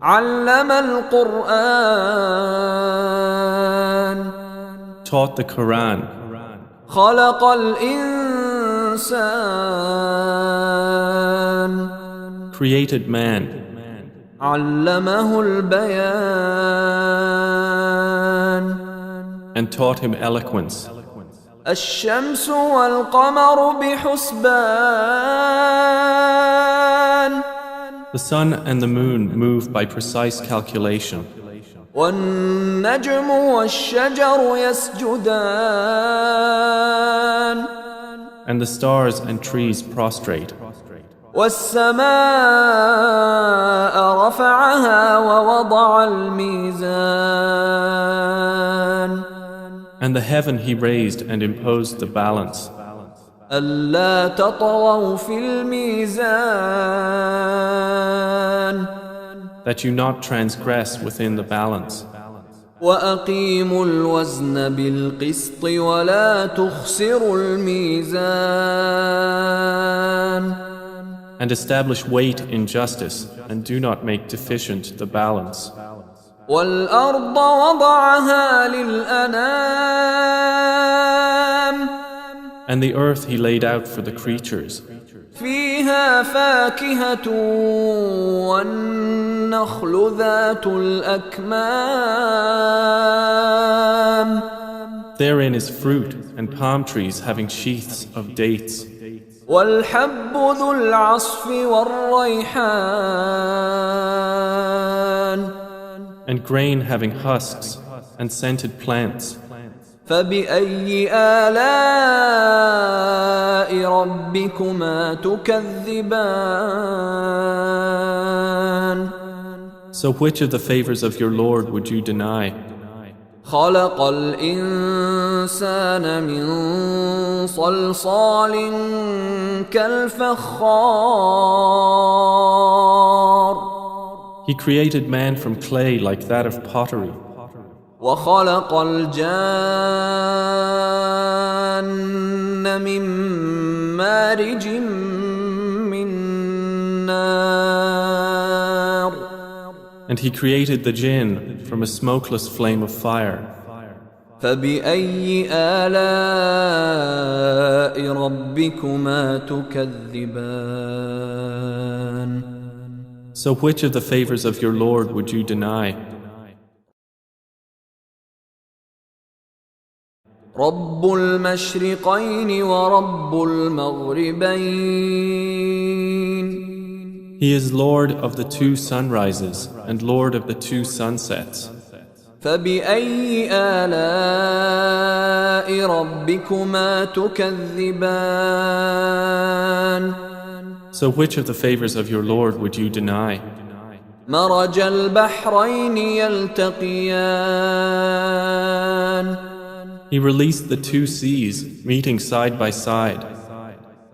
Speaker 1: علم القرآن.
Speaker 2: Taught the Quran.
Speaker 1: خلق الإنسان الإنسان
Speaker 2: created man,
Speaker 1: علمه البيان
Speaker 2: and taught him eloquence.
Speaker 1: الشمس والقمر بحسبان
Speaker 2: The sun and the moon move by precise calculation,
Speaker 1: والنجم والشجر يسجدان
Speaker 2: and the stars and trees prostrate.
Speaker 1: والسماء رفعها ووضع الميزان
Speaker 2: And the heaven he raised and imposed the balance,
Speaker 1: ألا تطغوا في الميزان
Speaker 2: that you not transgress within the balance.
Speaker 1: وأقيموا الوزن بالقسط ولا تخسروا الميزان
Speaker 2: And establish weight in justice, and do not make deficient the balance.
Speaker 1: والأرض وضعها للأنام
Speaker 2: And the earth he laid out for the creatures.
Speaker 1: فيها فاكهة والنخل ذات الأكمام
Speaker 2: Therein is fruit, and palm trees having sheaths of dates,
Speaker 1: والحب ذو العصف والريحان
Speaker 2: and grain having husks, and scented plants.
Speaker 1: فبأي آلاء ربكما تكذبان
Speaker 2: So which of the favors of your Lord would you deny?
Speaker 1: خلق الإنسان من صلصال كالفخار
Speaker 2: He created man from clay like that of pottery,
Speaker 1: وخلق الجان من مارج من نار
Speaker 2: and he created the jinn from a smokeless flame of fire.
Speaker 1: فبأي آلاء ربكما تكذبان
Speaker 2: So which of the favors of your Lord would you deny?
Speaker 1: رب المشرقين ورب المغربين
Speaker 2: He is Lord of the two sunrises and Lord of the two sunsets.
Speaker 1: فبأي آلاء ربكما تكذبان
Speaker 2: So which of the favors of your Lord would you deny?
Speaker 1: مرج البحرين يلتقيان
Speaker 2: He released the two seas, meeting side by side.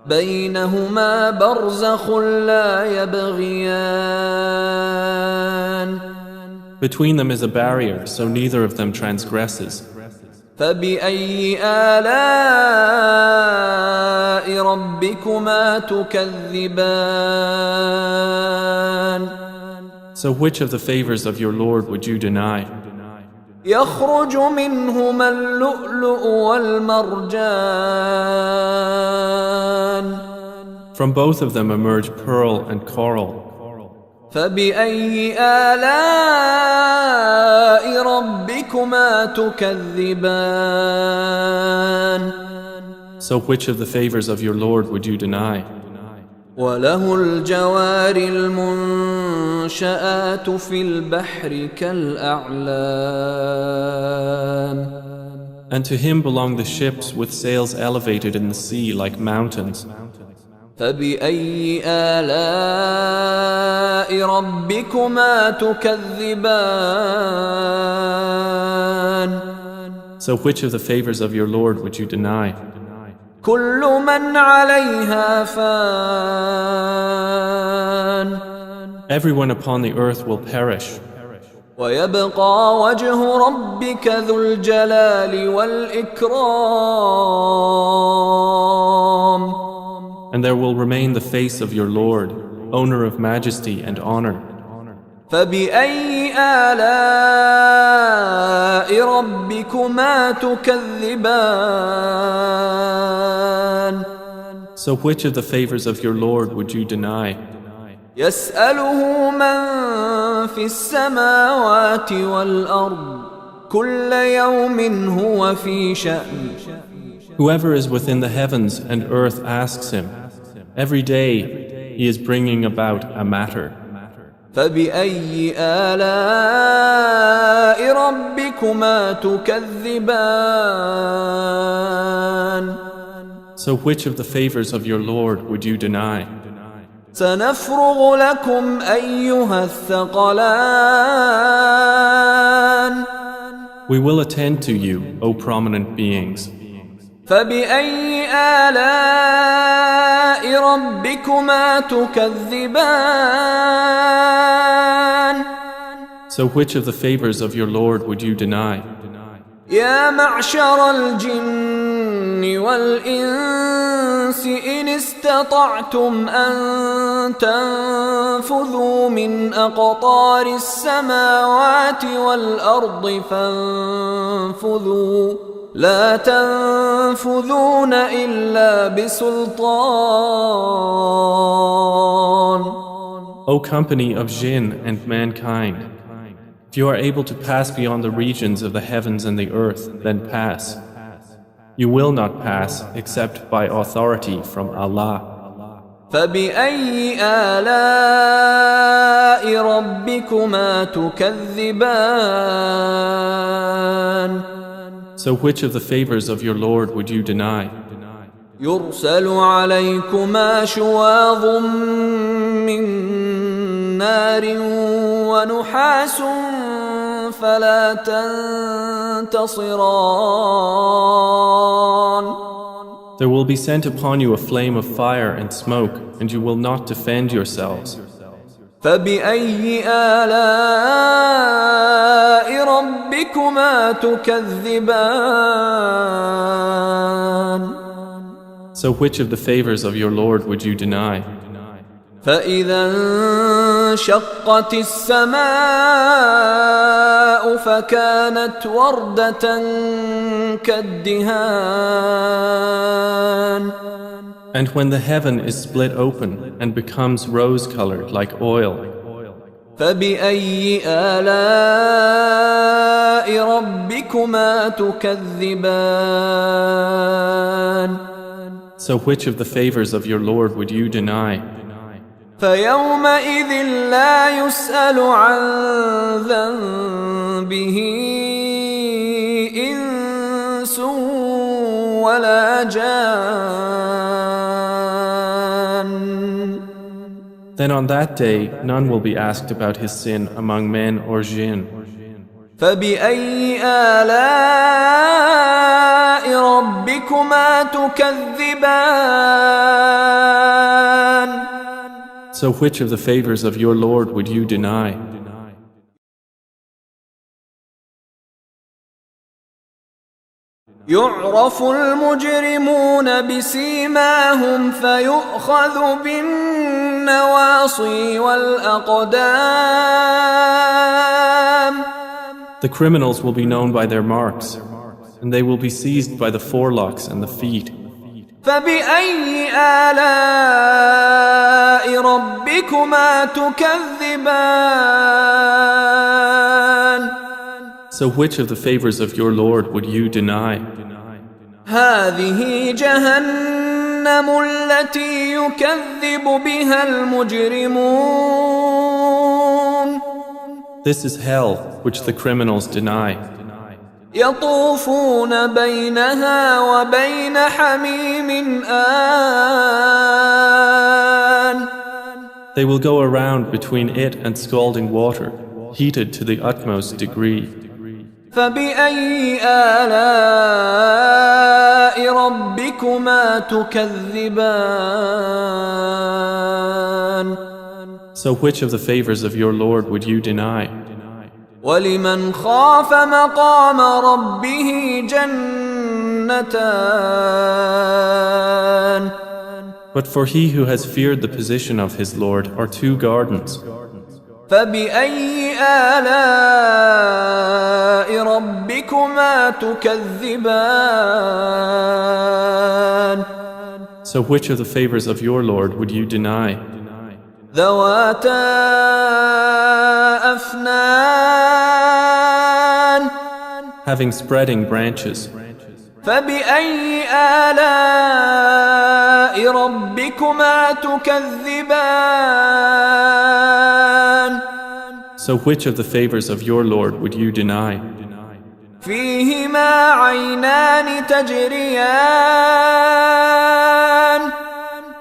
Speaker 1: بينهما برزخ لا يبغيان
Speaker 2: Between them is a barrier, so neither of them transgresses.
Speaker 1: فبأي آلاء ربكما تكذبان
Speaker 2: So which of the favors of your Lord would you deny?
Speaker 1: يخرج منهما اللؤلؤ والمرجان
Speaker 2: From both of them emerge pearl and coral.
Speaker 1: فبأي آلاء ربكما تكذبان
Speaker 2: So which of the favors of your Lord would you deny?
Speaker 1: وله الجوار المنشآت في البحر كالأعلام
Speaker 2: And to him belong the ships with sails elevated in the sea like mountains.
Speaker 1: فبأي آلاء ربكما تكذبان
Speaker 2: So which of the favors of your Lord would you deny?
Speaker 1: كل من عليها فان
Speaker 2: Everyone upon the earth will perish,
Speaker 1: ويبقى وجه ربك ذو الجلال والإكرام
Speaker 2: and there will remain the face of your Lord, owner of majesty and honor.
Speaker 1: فبأي آلاء ربكما تكذبان
Speaker 2: So which of the favors of your Lord would you deny?
Speaker 1: يسأله من في السماوات والأرض كل يوم هو في شأن.
Speaker 2: Whoever is within the heavens and earth asks him. Every day he is bringing about a matter.
Speaker 1: فبأي آلاء ربكما تكذبان.
Speaker 2: So which of the favors of your Lord would you deny?
Speaker 1: سنفرغ لكم أيها الثقلان.
Speaker 2: We will attend to you, O prominent beings.
Speaker 1: فبأي آلاء ربكما تكذبان.
Speaker 2: So which of the favors of your Lord would you deny?
Speaker 1: يا معشر الجن والإنس إن استطعتم أن تنفذوا من أقطار السماوات والأرض فانفذوا لا تنفذون إلا بسلطان.
Speaker 2: O company of jinn and mankind, if you are able to pass beyond the regions of the heavens and the earth, then pass. You will not pass except by authority from Allah.
Speaker 1: فبأي آلاء ربكما تكذبان.
Speaker 2: So which of the favors of your Lord would you deny?
Speaker 1: يرسل عليكما شواظ من نار ونحاس فلا تنتصران.
Speaker 2: There will be sent upon you a flame of fire and smoke, and you will not defend yourselves.
Speaker 1: فبأي آلاء ربكما تكذبان.
Speaker 2: So which of the favors of your Lord would you deny?
Speaker 1: فإذا انشقت السماء فكانت وردة كالدهان.
Speaker 2: And when the heaven is split open and becomes rose-colored like oil,
Speaker 1: فبأي آلاء ربكما تكذبان.
Speaker 2: so which of the favors of your Lord would you deny?
Speaker 1: فيومئذ لا يسأل عن ذنبه إنس ولا جان.
Speaker 2: Then on that day none will be asked about his sin among men or jinn.
Speaker 1: فبأي آلاء ربكما تكذبان.
Speaker 2: So which of the favors of your Lord would you deny?
Speaker 1: يعرف المجرمون بسيماهم فيؤخذ بالنواصي والأقدام.
Speaker 2: The criminals will be known by their marks, and they will be seized by the forelocks and the feet.
Speaker 1: فبأي آلاء ربكما تكذبان.
Speaker 2: So which of the favors of your Lord would you deny?
Speaker 1: هذه جهنم التي يكذب بها المجرمون.
Speaker 2: This is hell which the criminals deny.
Speaker 1: يطوفون بينها وبين حميم آن.
Speaker 2: They will go around between it and scalding water, heated to the utmost degree.
Speaker 1: فبأي آلاء ربكما تكذبان.
Speaker 2: So which of the favors of your Lord would you deny?
Speaker 1: ولمن خاف مقام ربه جنتان.
Speaker 2: But for he who has feared the position of his Lord are two gardens.
Speaker 1: فبأي آلاء ربكما تكذبان.
Speaker 2: So which of the favors of your Lord would you deny?
Speaker 1: ذواتا أفنان
Speaker 2: Having spreading branches.
Speaker 1: فبأي آلاء ربكما تكذبان
Speaker 2: So which of the favors of your Lord would you deny?
Speaker 1: فيهما عينان تجريان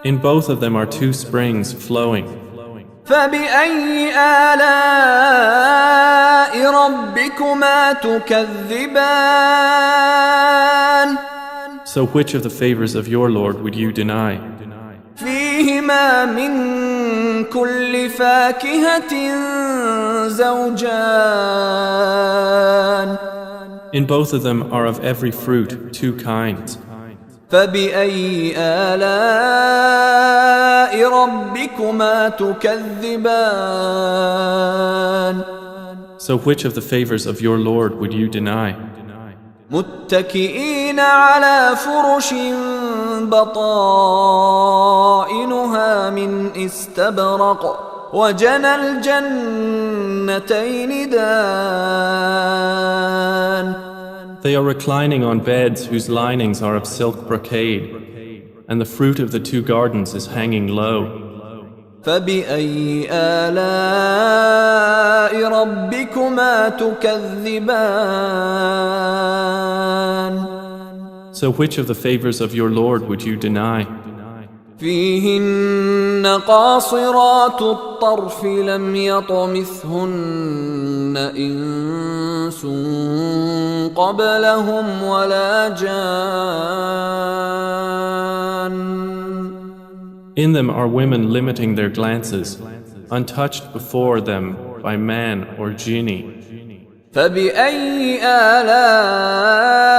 Speaker 2: In both of them are two springs flowing.
Speaker 1: فبأي آلاء ربكما تكذبان
Speaker 2: So which of the favors of your Lord would you deny?
Speaker 1: فيهما من كل فاكهة زوجان
Speaker 2: In both of them are of every fruit two kinds.
Speaker 1: فبأي آلاء ربكما تكذبان
Speaker 2: So which of the favors of your Lord would you deny?
Speaker 1: متكئين على فرش بطائنها من استبرق وجنى الجنتين دان
Speaker 2: They are reclining on beds whose linings are of silk brocade, and the fruit of the two gardens is hanging low.
Speaker 1: فبأي آلاء ربكما تكذبان
Speaker 2: So which of the favors of your Lord would you deny?
Speaker 1: فيهن قاصرات الطرف لم يطمثهن إنس قبلهم ولا جان
Speaker 2: In them are women limiting their glances, untouched before them by man or genie.
Speaker 1: فبأي آلاء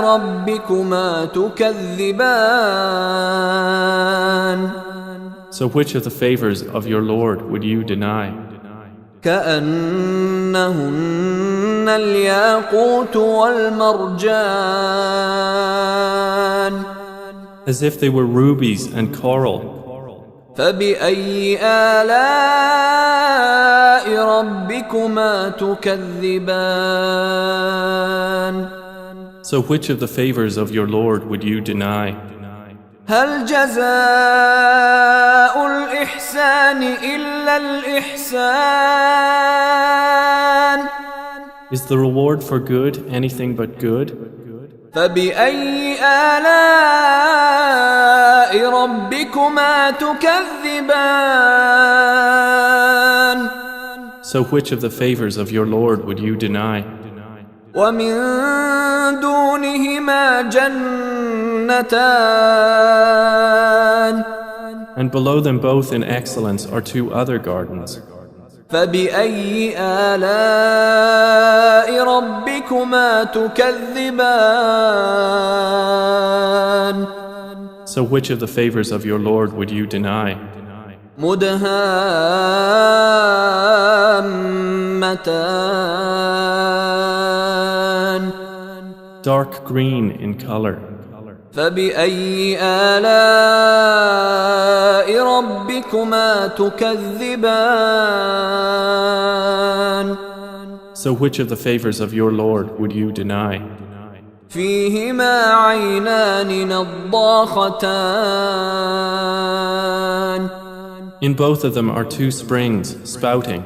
Speaker 1: ربكما تكذبان
Speaker 2: So which of the favors of your Lord would you deny?
Speaker 1: كأنهن الياقوت والمرجان
Speaker 2: As if they were rubies and coral.
Speaker 1: فبأي آلاء ربكما تكذبان
Speaker 2: So which of the favors of your Lord would you deny?
Speaker 1: هل جزاء الإحسان إلا الإحسان
Speaker 2: Is the reward for good anything but good?
Speaker 1: فبأي آلاء ربكما تكذبان
Speaker 2: So which of the favors of your Lord would you deny?
Speaker 1: ومن دونهما جنتان
Speaker 2: And below them both in excellence are two other gardens.
Speaker 1: فبأي آلاء ربكما تكذبان
Speaker 2: So which of the favors of your Lord would you deny?
Speaker 1: مدهامتان
Speaker 2: Dark green in color.
Speaker 1: فبأي آلاء ربكما تكذبان
Speaker 2: So which of the favors of your Lord would you deny?
Speaker 1: فيهما عينان نضاختان
Speaker 2: In both of them are two springs spouting.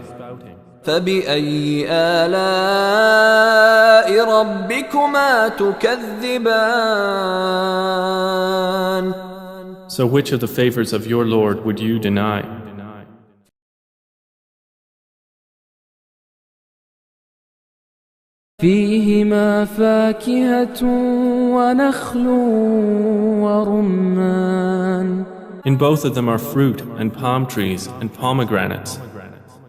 Speaker 1: فبأي آلاء ربكما تكذبان
Speaker 2: So which of the favors of your Lord would you deny?
Speaker 3: فيهما فاكهة ونخل ورمان
Speaker 2: In both of them are fruit and palm trees and pomegranates.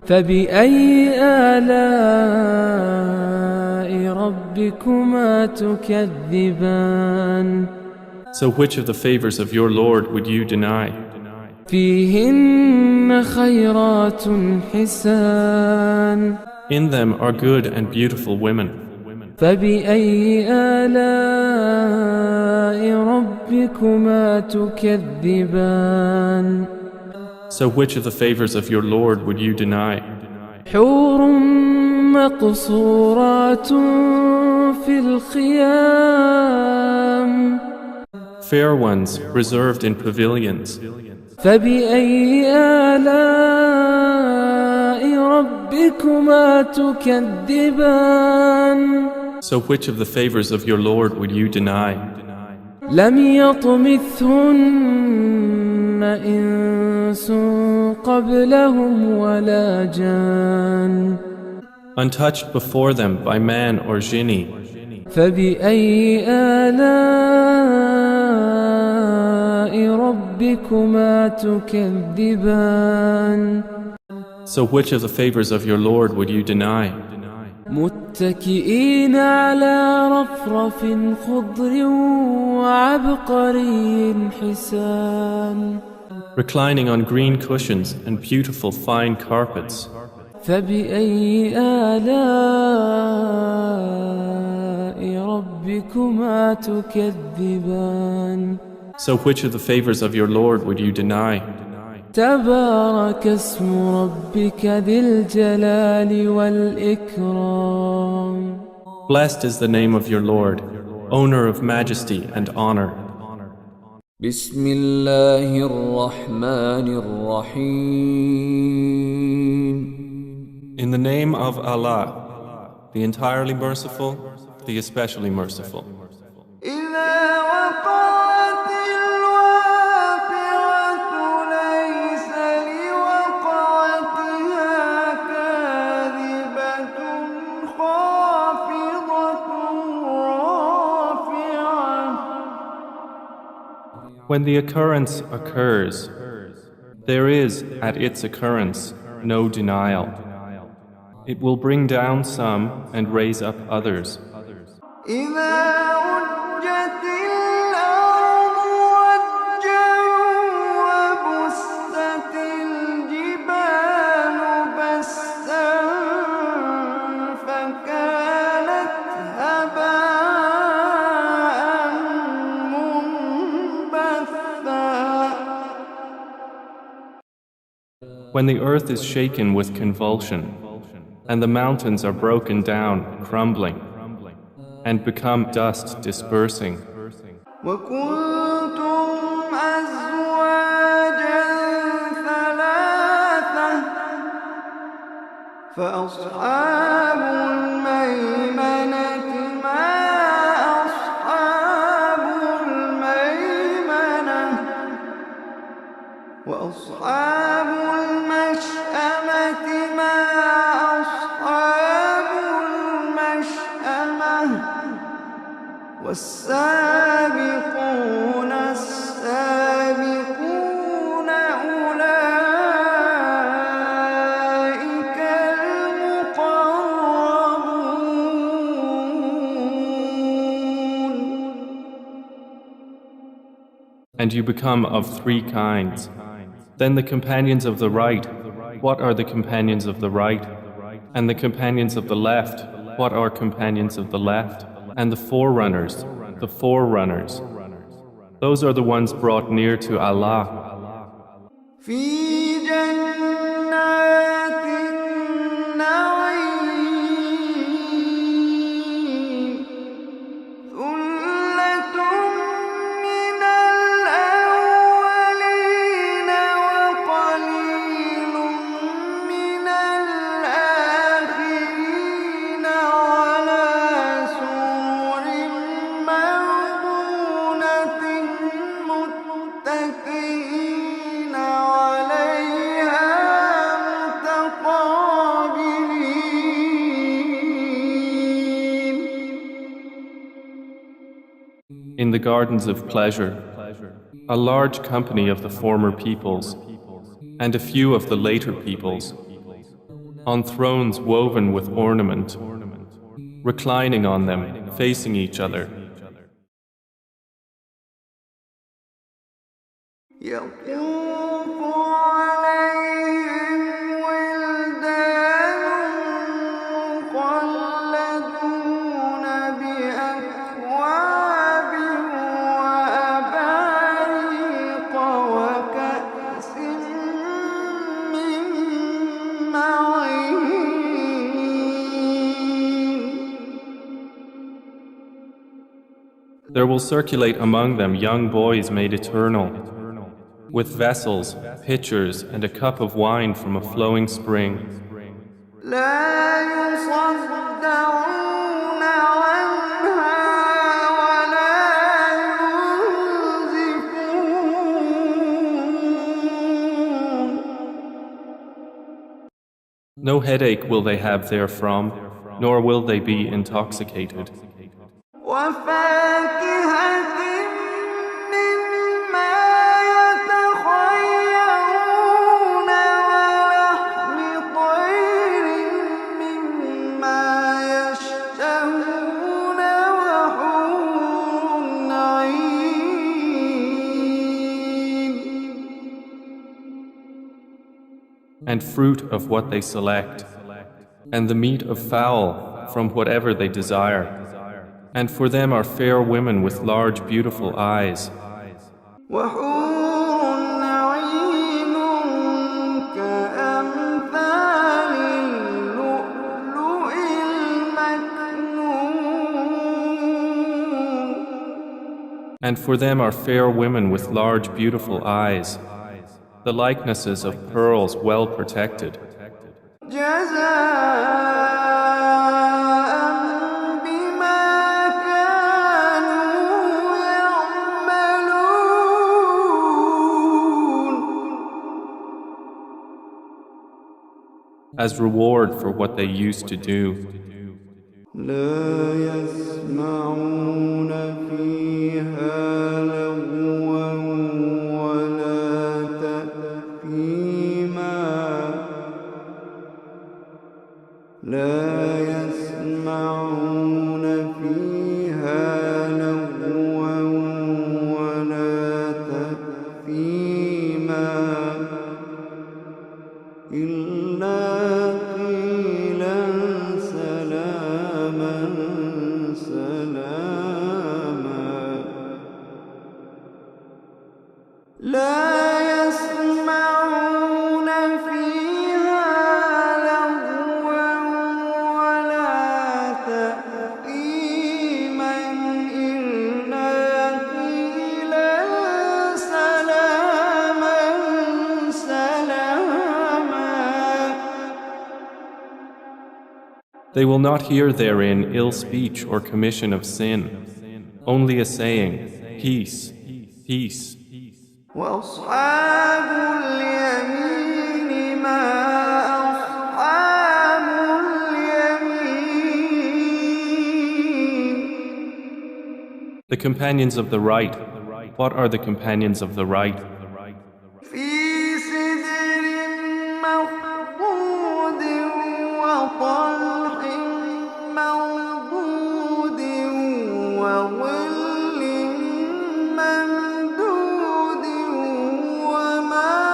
Speaker 3: فبأي آلاء ربكما تكذبان
Speaker 2: So which of the favors of your Lord would you deny?
Speaker 3: فيهن خيرات حسان
Speaker 2: In them are good and beautiful women.
Speaker 3: فبأي آلاء ربكما تكذبان
Speaker 2: So which of the favors of your Lord would you deny?
Speaker 3: حور مقصورات في الخيام
Speaker 2: Fair ones reserved in pavilions.
Speaker 3: فبأي آلاء ربكما تكذبان
Speaker 2: So which of the favors of your Lord would you deny?
Speaker 3: لم يطمثهن إنس قبلهم ولا جان
Speaker 2: Untouched before them by man or jinni.
Speaker 3: فبأي آلاء ربكما تكذبان
Speaker 2: So which of the favors of your Lord would you deny?
Speaker 3: متكئين على رفرف خضر وعبقري حسان
Speaker 2: Reclining on green cushions and beautiful fine carpets.
Speaker 3: فبأي آلاء ربكما تكذبان
Speaker 2: So which of the favors of your Lord would you deny?
Speaker 3: تبارك اسم ربك ذي الجلال والإكرام
Speaker 2: Blessed is the name of your Lord, owner of majesty and honor.
Speaker 1: بسم الله الرحمن الرحيم
Speaker 2: In the name of Allah, the entirely merciful, the especially merciful.
Speaker 4: إذا وقعت الواقعة ليس لوقعتها كاذبة خافضة رافعة.
Speaker 2: When the occurrence occurs, there is at its occurrence no denial. It will bring down some and raise up others.
Speaker 4: إذا رجت الأرض رجا وبست الجبال بسا فكانت هباء منبثا.
Speaker 2: When the earth is shaken with convulsion, and the mountains are broken down, crumbling, and become dust dispersing.
Speaker 4: وكنتم أزواجا ثلاثة فأصحاب الميمنة ما أصحاب الميمنة وأصحاب المشأمة ما أصحاب المشأمة والسابقون السابقون أولئك المقربون.
Speaker 2: And you become of three kinds. Then the companions of the right, what are the companions of the right? And the companions of the left, what are companions of the left? And the forerunners, the forerunners. Those are the ones brought near to Allah.
Speaker 4: في جنات النعيم ثلة من الأولين وقليل من الآخرين على سرر موضونة متكئين عليها متقابلين.
Speaker 2: In the gardens of pleasure, a large company of the former peoples, and a few of the later peoples, on thrones woven with ornament, reclining on them, facing each other.
Speaker 4: يطوف عليهم ولدان مخلدون
Speaker 2: There will circulate among them young boys made eternal, with vessels, pitchers, and a cup of wine from a flowing spring.
Speaker 4: لا يصدعون عنها ولا ينزفون.
Speaker 2: No headache will they have therefrom, nor will they be intoxicated.
Speaker 4: وفاكهة مما يتخيرون ولحم طير مما يشتهون وحور عين.
Speaker 2: And fruit of what they select, and the meat of fowl from whatever they desire. And for them are fair women with large, beautiful eyes.
Speaker 4: وحور عين كأمثال اللؤلؤ المكنون.
Speaker 2: And for them are fair women with large, beautiful eyes, the likenesses of pearls well protected. As reward for what they used to do.
Speaker 4: لا يسمعون فيها لغوا ولا تأثيما. لا يسمعون فيها لغوا ولا تأثيما إلا قيلا سلاما سلاما. لا يسمعون فيها لغوا ولا تأثيما إلا قيلا سلاما سلاما.
Speaker 2: They will not hear therein ill speech or commission of sin, only a saying, peace, peace.
Speaker 4: وأصحاب اليمين ما أصحاب اليمين.
Speaker 2: The companions of the right, what are the companions of the right?
Speaker 4: في سدر مخضود وطلح منضود وظل ممدود وماء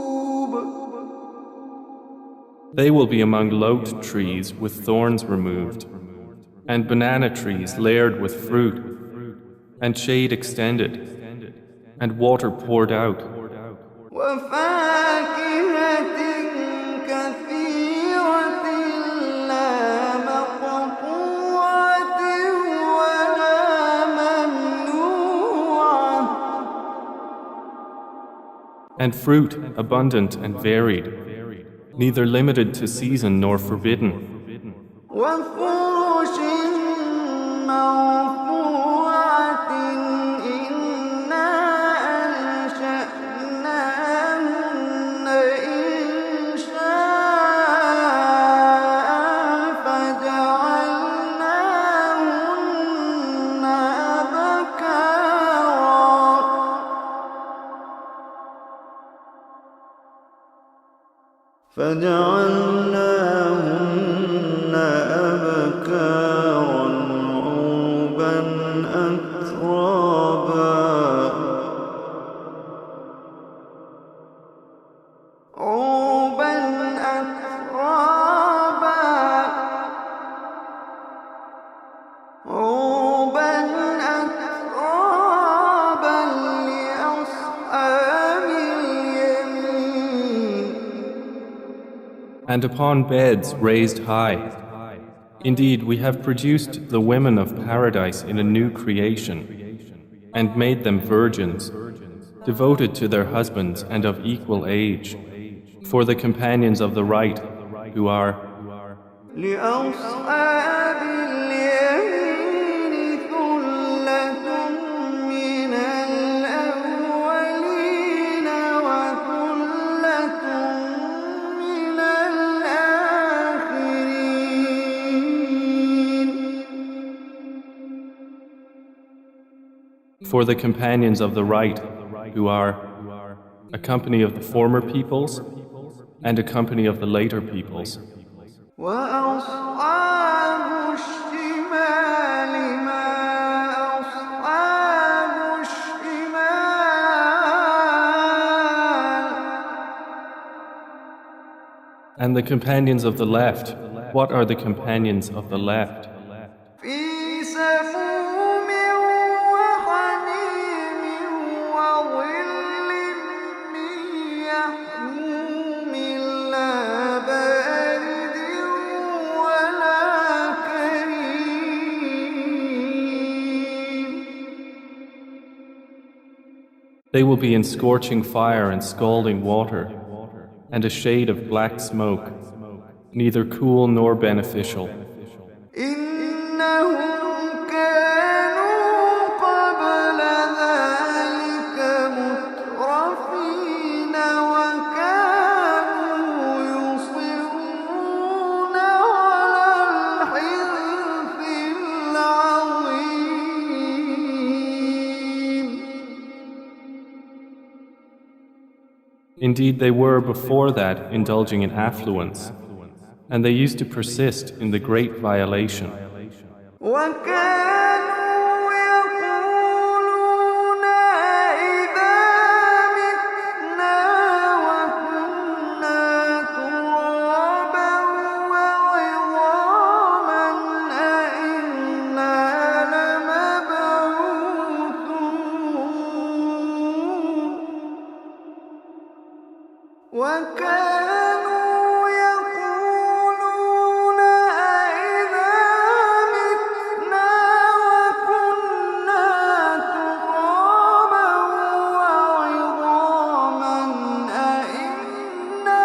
Speaker 4: مسكوب.
Speaker 2: They will be among lote trees with thorns removed, and banana trees layered with fruit, and shade extended, and water poured out.
Speaker 4: وفاكهة كثيرة لا مقطوعة ولا ممنوعة.
Speaker 2: And fruit abundant and varied, neither limited to season nor forbidden.
Speaker 4: وفرش مرفوعة إنا أنشأناهن إنشاء فجعلناهن أبكارا عربا أترابا. عربا أترابا. عربا أترابا لأصحاب اليمين.
Speaker 2: and upon beds raised high. Indeed, we have produced the women of paradise in a new creation, and made them virgins, devoted to their husbands and of equal age, for the companions of the right, who are
Speaker 4: لأصحاب اليمين ثلة من الأولين وثلة من الآخرين.
Speaker 2: for the companions of the right, who are a company of the former peoples and a company of the later peoples.
Speaker 4: وأصحاب الشمال ما أصحاب الشمال.
Speaker 2: And the companions of the left, what are the companions of the left?
Speaker 4: في سموم وحميم وظل من يحموم لا بارد ولا كريم.
Speaker 2: They will be in scorching fire and scalding water, and a shade of black smoke, neither cool nor beneficial.
Speaker 4: إنهم كانوا قبل ذلك مترفين وكانوا يصرون على الحنث العظيم.
Speaker 2: Indeed, they were before that indulging in affluence, and they used to persist in the great violation.
Speaker 4: وكانوا يقولون إذا متنا وكنا ترابا وعظاما أإنا لمبعوثون. وكانوا يقولون أإذا متنا وكنا ترابا وعظاما أإنا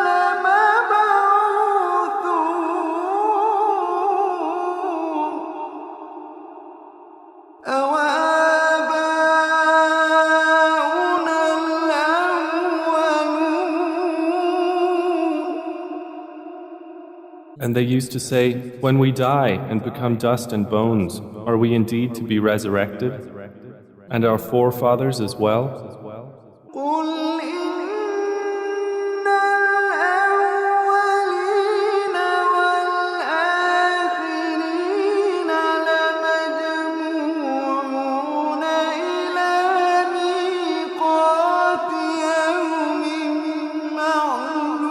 Speaker 4: لمبعوثون. أوآباؤنا الأولون.
Speaker 2: And they used to say, when we die and become dust and bones, are we indeed to be resurrected? And our forefathers as well?
Speaker 4: قل إن الأولين والآخرين لمجموعون إلى ميقات يوم معلوم.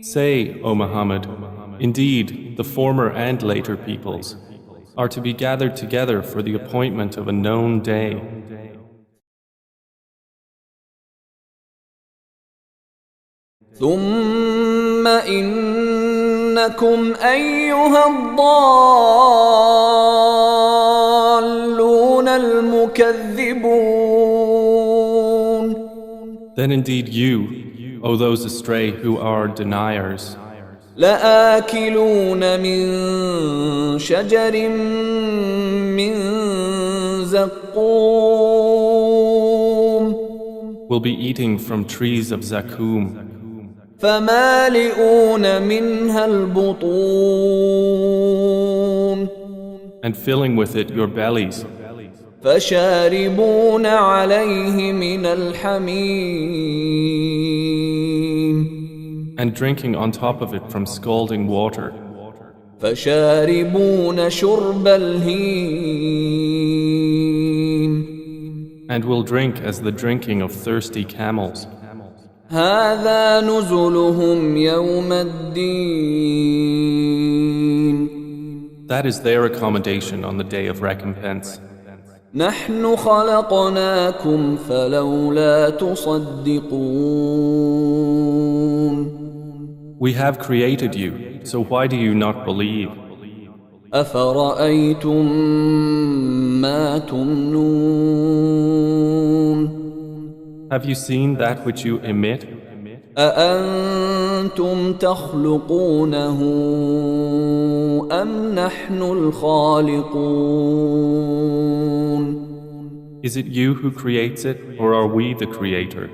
Speaker 2: Say, O Muhammad, indeed, the former and later peoples are to be gathered together for the appointment of a known day.
Speaker 1: ثم إنكم أيها الضالون المكذبون.
Speaker 2: Then indeed you, O those astray who are deniers,
Speaker 1: لآكلون من شجر من زقوم
Speaker 2: will be eating from trees of zakum,
Speaker 1: فمالئون منها البطون
Speaker 2: and filling with it your bellies,
Speaker 1: فشاربون عليه من الحميم
Speaker 2: and drinking on top of it from scalding water,
Speaker 1: فشاربون شرب الهيم
Speaker 2: and will drink as the drinking of thirsty camels.
Speaker 1: هذا نزلهم يوم الدين
Speaker 2: That is their accommodation on the day of recompense.
Speaker 1: نحن خلقناكم فلولا تصدقون
Speaker 2: We have created you, so why do you not believe?
Speaker 1: أفرأيتم ما تمنون
Speaker 2: Have you seen that which you emit?
Speaker 1: أأنتم تخلقونه أم نحن الخالقون
Speaker 2: Is it you who creates it, or are we the creator?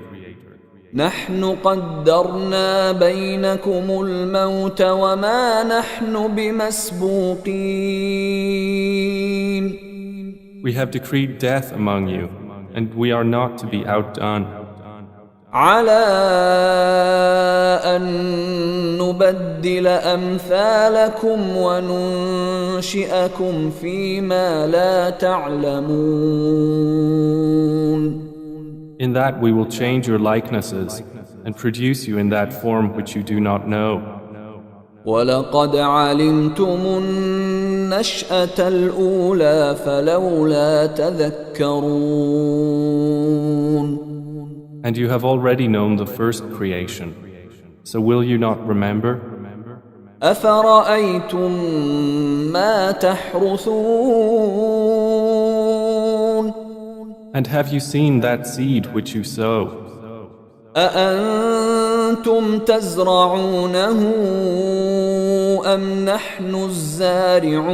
Speaker 1: نحن قدرنا بينكم الموت وما نحن بمسبوقين
Speaker 2: We have decreed death among you, and we are not to be outdone.
Speaker 1: على أن نبدل أمثالكم وننشئكم فيما لا تعلمون
Speaker 2: In that we will change your likenesses and produce you in that form which you do not know.
Speaker 1: ولقد علمتم النشأة الأولى فلولا تذكرون
Speaker 2: And you have already known the first creation. So will you not remember?
Speaker 1: أفرأيتم ما تحرثون
Speaker 2: And have you seen that seed which you sow?
Speaker 1: أأنتم تزرعونه أم نحن الزارعون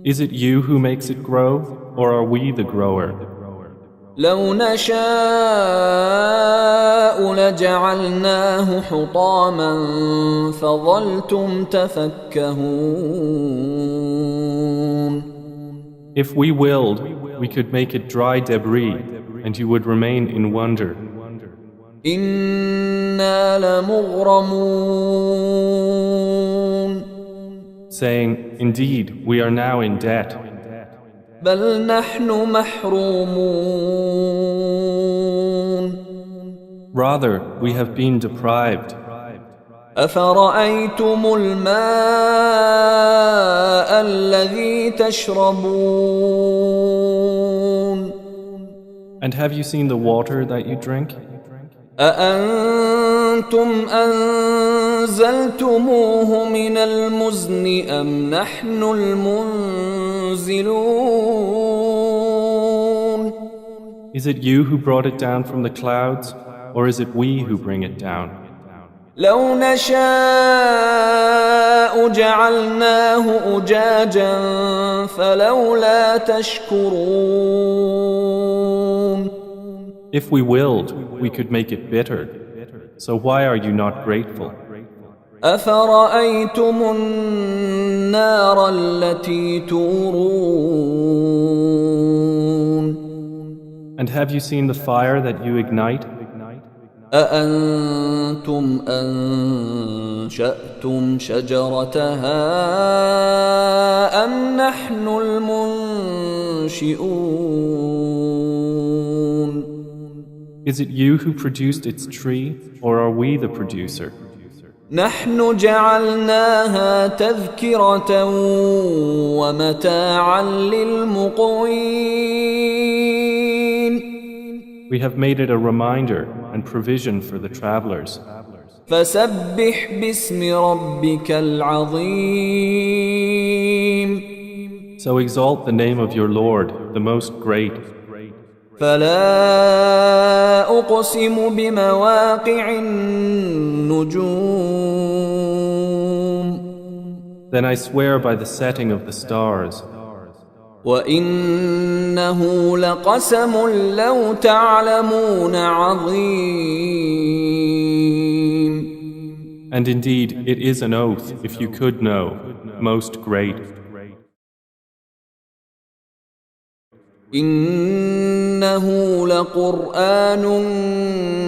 Speaker 2: Is it you who makes it grow, or are we the grower?
Speaker 1: لو نشاء لجعلناه حطاما فظلتم تفكهون
Speaker 2: If we willed, we could make it dry debris, and you would remain in wonder.
Speaker 1: إنا لمغرمون
Speaker 2: Saying, indeed, we are now in debt.
Speaker 1: بل نحن محرومون
Speaker 2: Rather, we have been deprived.
Speaker 1: أفرأيتم الماء الذي تشربون
Speaker 2: And have you seen the water that you drink?
Speaker 1: أأنتم أنزلتموه من المزن أم نحن المنزلون
Speaker 2: Is it you who brought it down from the clouds, or is it we who bring it down?
Speaker 1: لو نشاء جعلناه أجاجا فلولا تشكرون
Speaker 2: If we willed, we could make it bitter. So why are you not grateful?
Speaker 1: أفرأيتم النار التي تورون
Speaker 2: And have you seen the fire that you ignite?
Speaker 1: أأنتم أنشأتم شجرتها أم نحن المنشئون
Speaker 2: Is it you who produced its tree, or are we the producer?
Speaker 1: نحن جعلناها تذكرة ومتاعا للمقوين
Speaker 2: We have made it a reminder and provision for the travelers.
Speaker 1: فسبح باسم ربك العظيم
Speaker 2: So exalt the name of your Lord, the most great.
Speaker 1: فلا أقسم بمواقع النجوم
Speaker 2: Then I swear by the setting of the stars.
Speaker 1: وإنه لقسم لو تعلمون عظيم
Speaker 2: And indeed, it is an oath, if you could know, most great.
Speaker 1: إنه لقرآن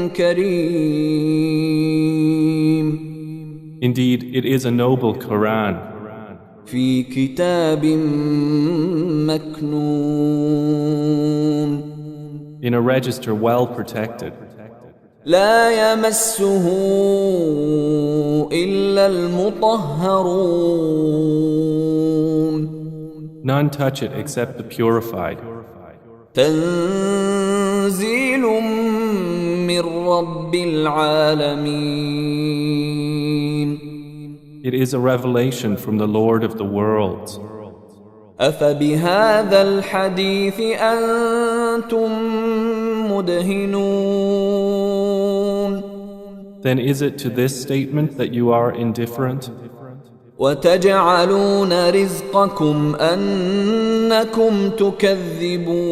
Speaker 1: كريم
Speaker 2: Indeed, it is a noble Quran
Speaker 1: في كتاب مكنون
Speaker 2: in a register well protected.
Speaker 1: لا يمسه إلا المطهرون
Speaker 2: None touch it except the purified.
Speaker 1: تنزيل من رب العالمين.
Speaker 2: It is a revelation from the Lord of the worlds.
Speaker 1: أفبهذا الحديث أنتم مدهنون.
Speaker 2: Then is it to this statement that you are indifferent?
Speaker 1: وتجعلون رزقكم أنكم تكذبون.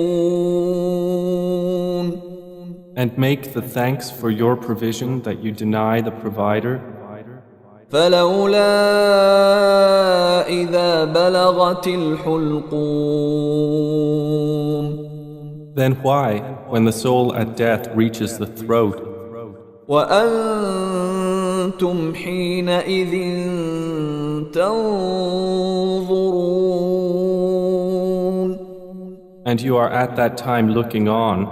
Speaker 2: And make the thanks for your provision that you deny the provider?
Speaker 1: فلولا إذا بلغت الحلقوم.
Speaker 2: Then why, when the soul at death reaches the throat,
Speaker 1: وأنتم حينئذ تنظرون.
Speaker 2: and you are at that time looking on,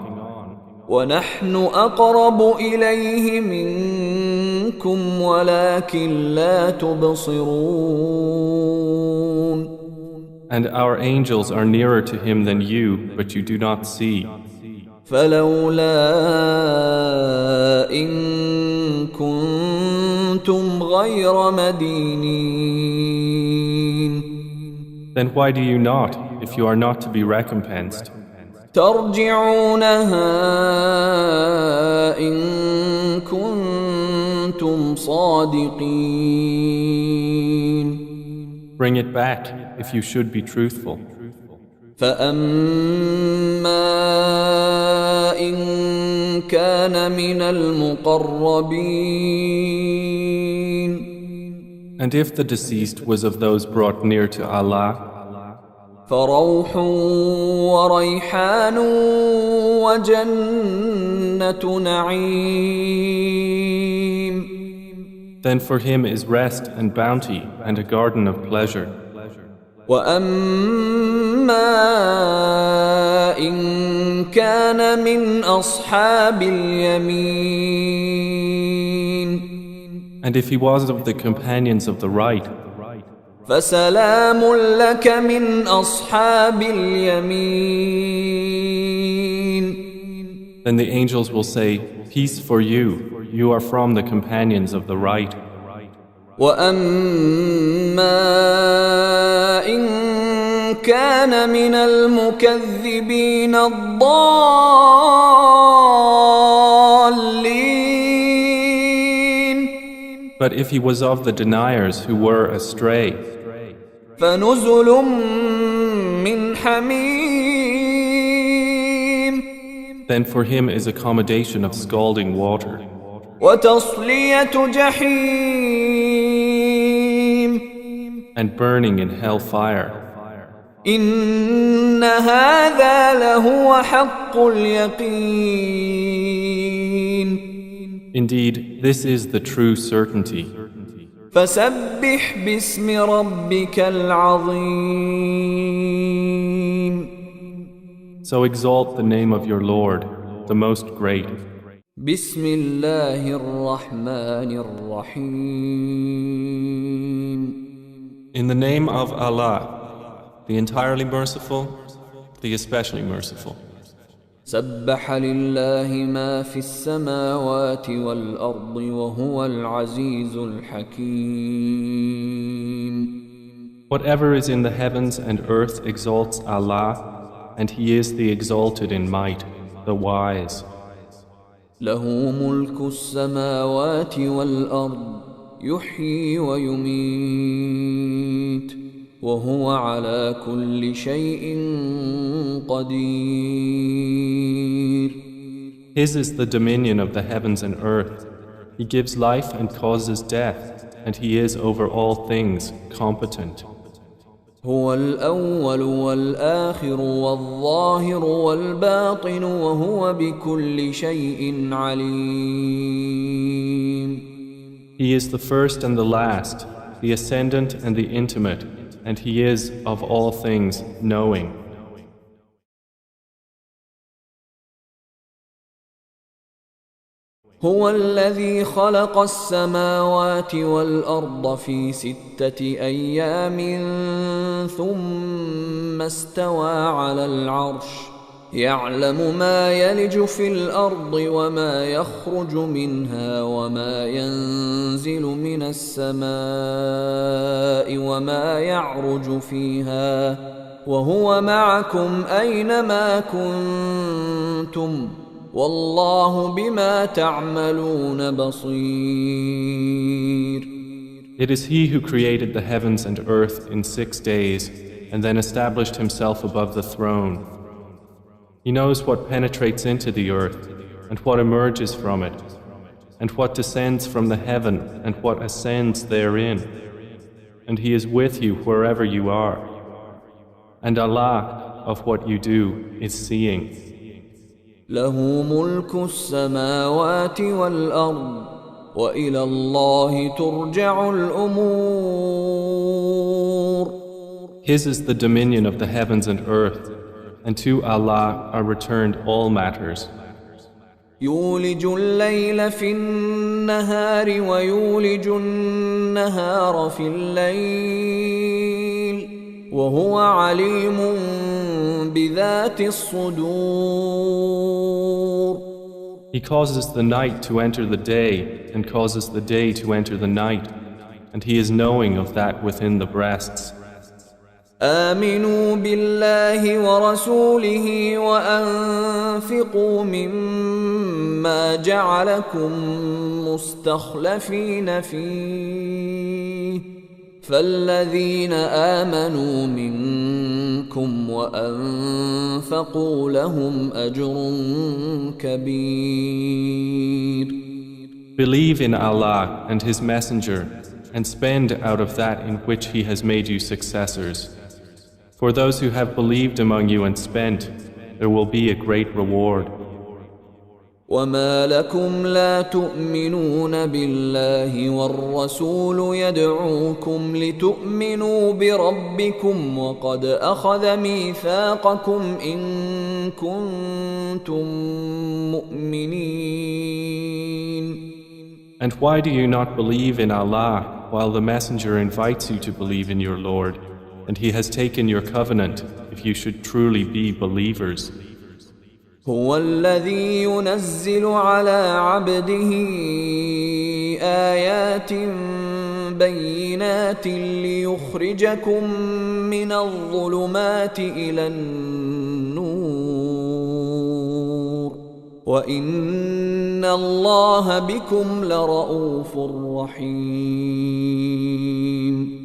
Speaker 1: ونحن أقرب إليه منكم ولكن لا تبصرون.
Speaker 2: and our angels are nearer to him than you, but you do not see.
Speaker 1: فلولا إن كنتم غير مدينين.
Speaker 2: Then why do you not, if you are not to be recompensed?
Speaker 1: ترجعونها إن كنتم صادقين.
Speaker 2: Bring it back, if you should be truthful.
Speaker 1: فأما إن كان من المقربين.
Speaker 2: And if the deceased was of those brought near to Allah,
Speaker 1: فروح وريحان وجنة نعيم.
Speaker 2: then for him is rest and bounty and a garden of pleasure.
Speaker 1: وأما إن كان من أصحاب اليمين.
Speaker 2: And if he was of the companions of the right,
Speaker 1: فسلام لك من أصحاب اليمين.
Speaker 2: then the angels will say, Peace for you, you are from the companions of the right.
Speaker 1: وأما إن كان من المكذبين الضالين.
Speaker 2: But if he was of the deniers who were astray,
Speaker 1: فنزل من حميم.
Speaker 2: then for him is accommodation of scalding water,
Speaker 1: وتصلية جحيم.
Speaker 2: and burning in hell fire.
Speaker 1: إن هذا لهو حق اليقين.
Speaker 2: Indeed, this is the true certainty.
Speaker 1: فسبح باسم ربك العظيم.
Speaker 2: So exalt the name of your Lord, the most great.
Speaker 1: بسم الله الرحمن الرحيم.
Speaker 2: In the name of Allah, the entirely merciful, the especially merciful.
Speaker 1: سبح لله ما في السماوات والأرض وهو العزيز الحكيم.
Speaker 2: Whatever is in the heavens and earth exalts Allah, and He is the exalted in might, the wise.
Speaker 1: له ملك السماوات والأرض يحيي ويميت وهو على كل شيء قدير.
Speaker 2: His is the dominion of the heavens and earth. He gives life and causes death, and He is over all things competent.
Speaker 1: هو الأول والآخر والظاهر والباطن وهو بكل شيء عليم.
Speaker 2: He is the first and the last, the ascendant and the intimate, and He is of all things knowing.
Speaker 1: هو الذي خلق السماوات والأرض في 6 أيام ثم استوى على العرش يعلم ما يلج في الأرض وما يخرج منها وما ينزل من السماء وما يعرج فيها وهو معكم أينما كنتم والله بما تعملون بصير.
Speaker 2: It is He who created the heavens and earth in 6 days and then established Himself above the throne. He knows what penetrates into the earth and what emerges from it, and what descends from the heaven and what ascends therein. And He is with you wherever you are. And Allah of what you do is seeing.
Speaker 1: له ملك السماوات والأرض وإلى الله ترجع الأمور.
Speaker 2: His is the dominion of the heavens and earth, and to Allah are returned all matters.
Speaker 1: يولج الليل في النهار ويولج النهار في الليل وهو عليم بذات الصدور.
Speaker 2: He causes the night to enter the day and causes the day to enter the night, and He is knowing of that within the breasts.
Speaker 1: آمنوا بالله ورسوله وأنفقوا مما جعلكم مستخلفين فيه فالذين آمنوا منكم وأنفقوا لهم أجر كبير.
Speaker 2: Believe in Allah and His Messenger and spend out of that in which He has made you successors. For those who have believed among you and spent, there will be a great reward.
Speaker 1: وما لكم لا تؤمنون بالله والرسول يدعوكم لتؤمنوا بربكم وقد أخذ ميثاقكم إن كنتم مؤمنين.
Speaker 2: And why do you not believe in Allah while the Messenger invites you to believe in your Lord, and He has taken your covenant if you should truly be believers?
Speaker 1: هو الذي ينزل على عبده آيات بينات ليخرجكم من الظلمات إلى النور وإن الله بكم لرؤوف رحيم.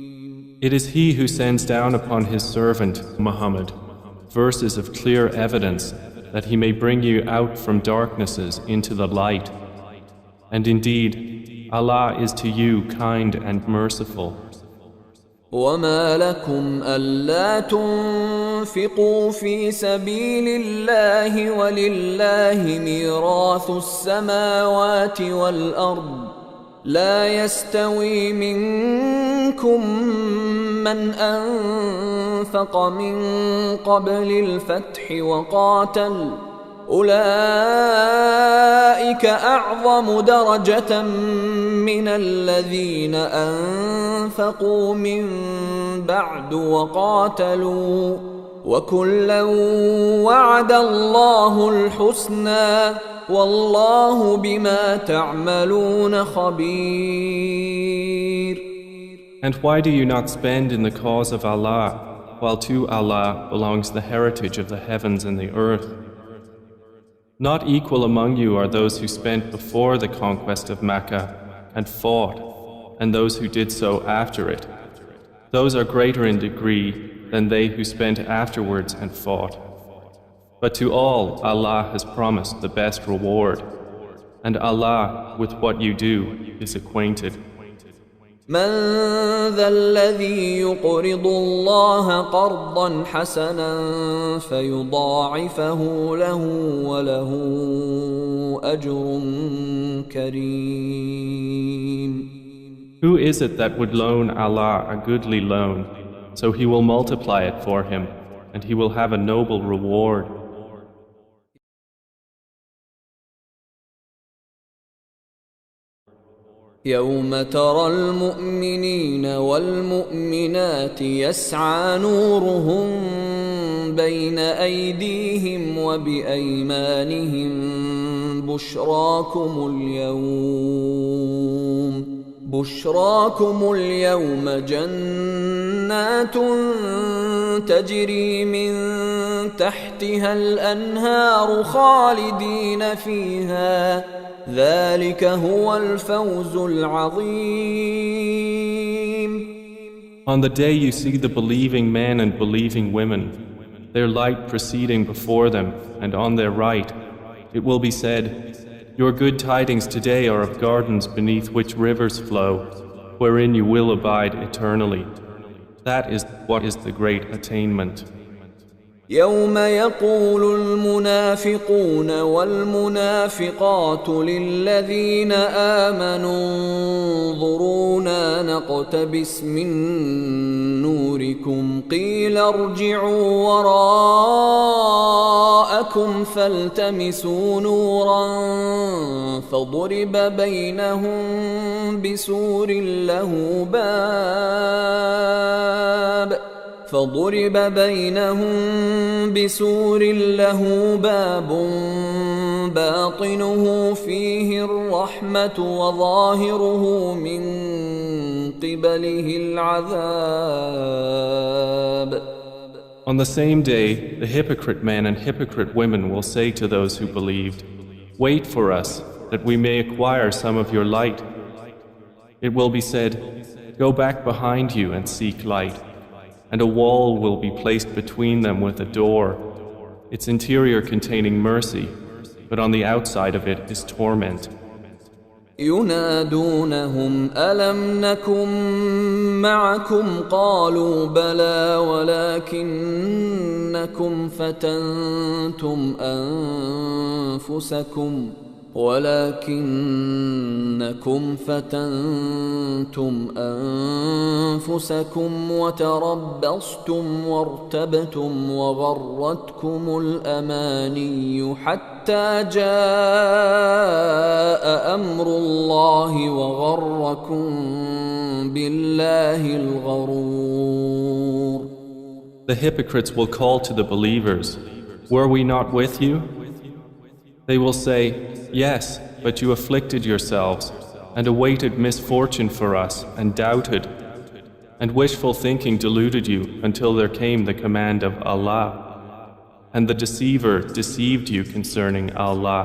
Speaker 2: It is He who sends down upon His servant Muhammad verses of clear evidence that He may bring you out from darknesses into the light. And indeed, Allah is to you kind and merciful.
Speaker 1: وما لكم ألا تنفقوا في سبيل الله ولله ميراث السماوات والأرض لا يستوي منكم من أنفق من قبل الفتح وقاتل أولئك أعظم درجة من الذين أنفقوا من بعد وقاتلوا وكلا وعد الله الحسنى والله بما تعملون خبير.
Speaker 2: And why do you not spend in the cause of Allah, while to Allah belongs the heritage of the heavens and the earth? Not equal among you are those who spent before the conquest of Mecca and fought, and those who did so after it. Those are greater in degree than they who spent afterwards and fought. But to all Allah has promised the best reward, and Allah with what you do is acquainted.
Speaker 1: من ذا الذي يقرض الله قرضا حسنا فيضاعفه له وله أجر كريم.
Speaker 2: Who is it that would loan Allah a goodly loan, so He will multiply it for him, and he will have a noble reward?
Speaker 1: يوم ترى المؤمنين والمؤمنات يسعى نورهم بين أيديهم وبأيمانهم بشراكم اليوم جنات تجري من تحتها الأنهار خالدين فيها ذلك هو الفوز العظيم.
Speaker 2: On the day you see the believing men and believing women, their light proceeding before them and on their right, it will be said, "Your good tidings today are of gardens beneath which rivers flow, wherein you will abide eternally." That is what is the great attainment.
Speaker 1: يوم يقول المنافقون والمنافقات للذين آمنوا انظرونا نقتبس من نوركم قيل ارجعوا وراءكم فالتمسوا نورا فضرب بينهم بسور له باب باطنه فيه الرحمة وظاهره من قبله العذاب.
Speaker 2: On the same day, the hypocrite men and hypocrite women will say to those who believed, "Wait for us, that we may acquire some of your light." It will be said, "Go back behind you and seek light." And a wall will be placed between them with a door, its interior containing mercy, but on the outside of it is torment.
Speaker 1: ينادونهم ألم نكن معكم قالوا بلى ولكنكم فتنتم أنفسكم وتربصتم وارتبتم وغرتكم الأماني حتى جاء أمر الله وغركم بالله الغرور.
Speaker 2: The hypocrites will call to the believers, "Were we not with you?" They will say, "Yes, but you afflicted yourselves and awaited misfortune for us and doubted, and wishful thinking deluded you until there came the command of Allah, and the deceiver deceived you concerning Allah."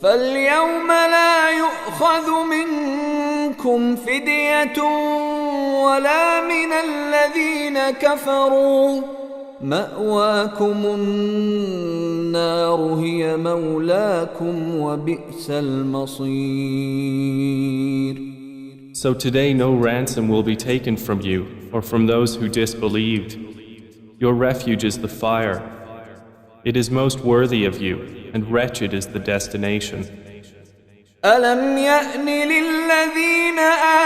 Speaker 1: فَالْيَوْمَ لَا يُؤْخَذُ مِنْكُمْ فِدْيَةٌ وَلَا مِنَ الَّذِينَ كَفَرُوا مَأْوَاكُمُ النَّارُ هِيَ مَوْلَاكُمْ وَبِئْسَ الْمَصِيرُ.
Speaker 2: So today no ransom will be taken from you or from those who disbelieved. Your refuge is the fire. It is most worthy of you, and wretched is the destination.
Speaker 1: أَلَمْ يَأْنِ لِلَّذِينَ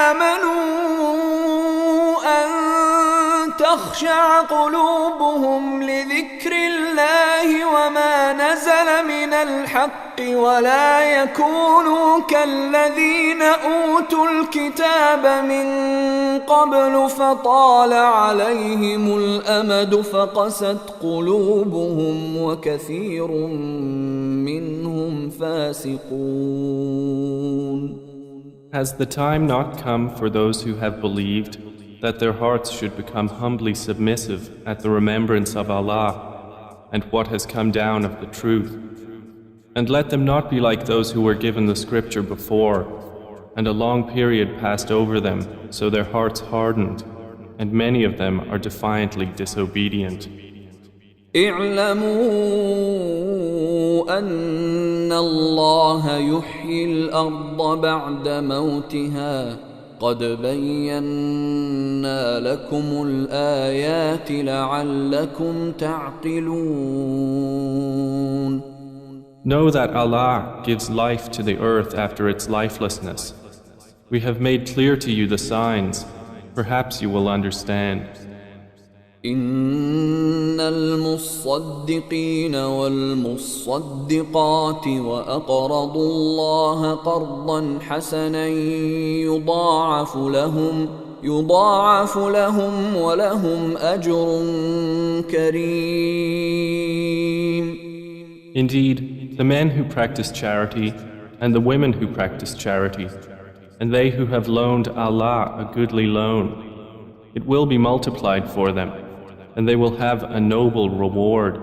Speaker 1: آمَنُوا أَن تَخْشَعَ قُلُوبُهُمْ لِذِكْرِ اللَّهِ وَمَا نَزَلَ مِنَ الْحَقِّ وَلَا يَكُونُوا كَالَّذِينَ أُوتُوا الْكِتَابَ مِنْ قَبْلُ فَطَالَ عَلَيْهِمُ الْأَمَدُ فَقَسَتْ قُلُوبُهُمْ وَكَثِيرٌ مِّنْهُمْ فَاسِقُونَ.
Speaker 2: Has the time not come for those who have believed that their hearts should become humbly submissive at the remembrance of Allah and what has come down of the truth? And let them not be like those who were given the scripture before, and a long period passed over them, so their hearts hardened, and many of them are defiantly disobedient.
Speaker 1: اعلموا أن الله يحيي الأرض بعد موتها قد بينا لكم الآيات لعلكم تعقلون.
Speaker 2: Know that Allah gives life to the earth after its lifelessness. We have made clear to you the signs. Perhaps you will understand.
Speaker 1: إن المصدقين والمصدقات وأقرضوا الله قرضا حسنا يضاعف لهم ولهم أجر كريم.
Speaker 2: Indeed, the men who practice charity and the women who practice charity, and they who have loaned Allah a goodly loan, it will be multiplied for them, and they will have a noble reward.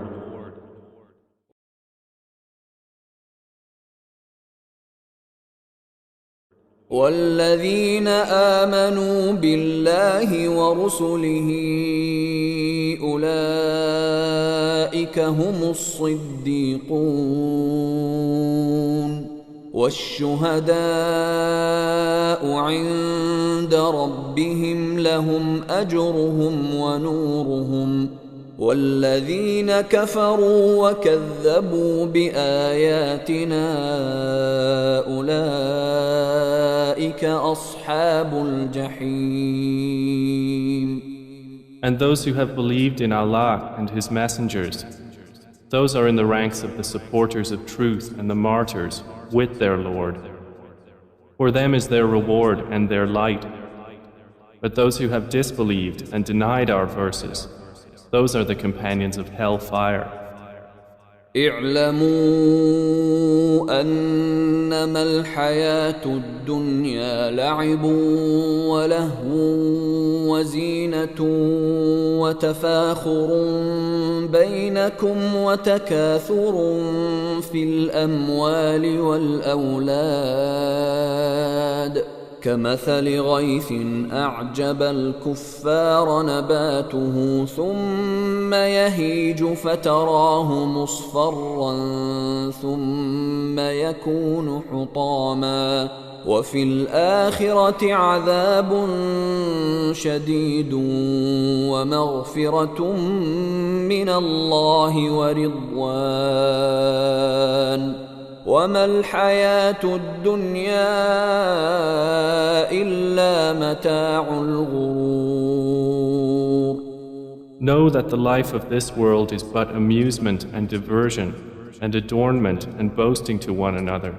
Speaker 1: والذين آمنوا بالله ورسله أولئك هم الصديقون والشهداء عند ربهم لهم أجرهم ونورهم والذين كفروا وكذبوا بآياتنا أولئك أصحاب الجحيم.
Speaker 2: And those who have believed in Allah and His messengers, those are in the ranks of the supporters of truth and the martyrs with their Lord. For them is their reward and their light. But those who have disbelieved and denied our verses, those are the companions of hellfire.
Speaker 1: اعلموا أنما الحياة الدنيا لعب ولهو وزينة وتفاخر بينكم وتكاثر في الأموال والأولاد كمثل غيث أعجب الكفار نباته ثم يهيج فتراه مصفرا ثم يكون حطاما وفي الآخرة عذاب شديد ومغفرة من الله ورضوان وما الحياة الدنيا إلا متاع الغرور.
Speaker 2: Know that the life of this world is but amusement and diversion and adornment and boasting to one another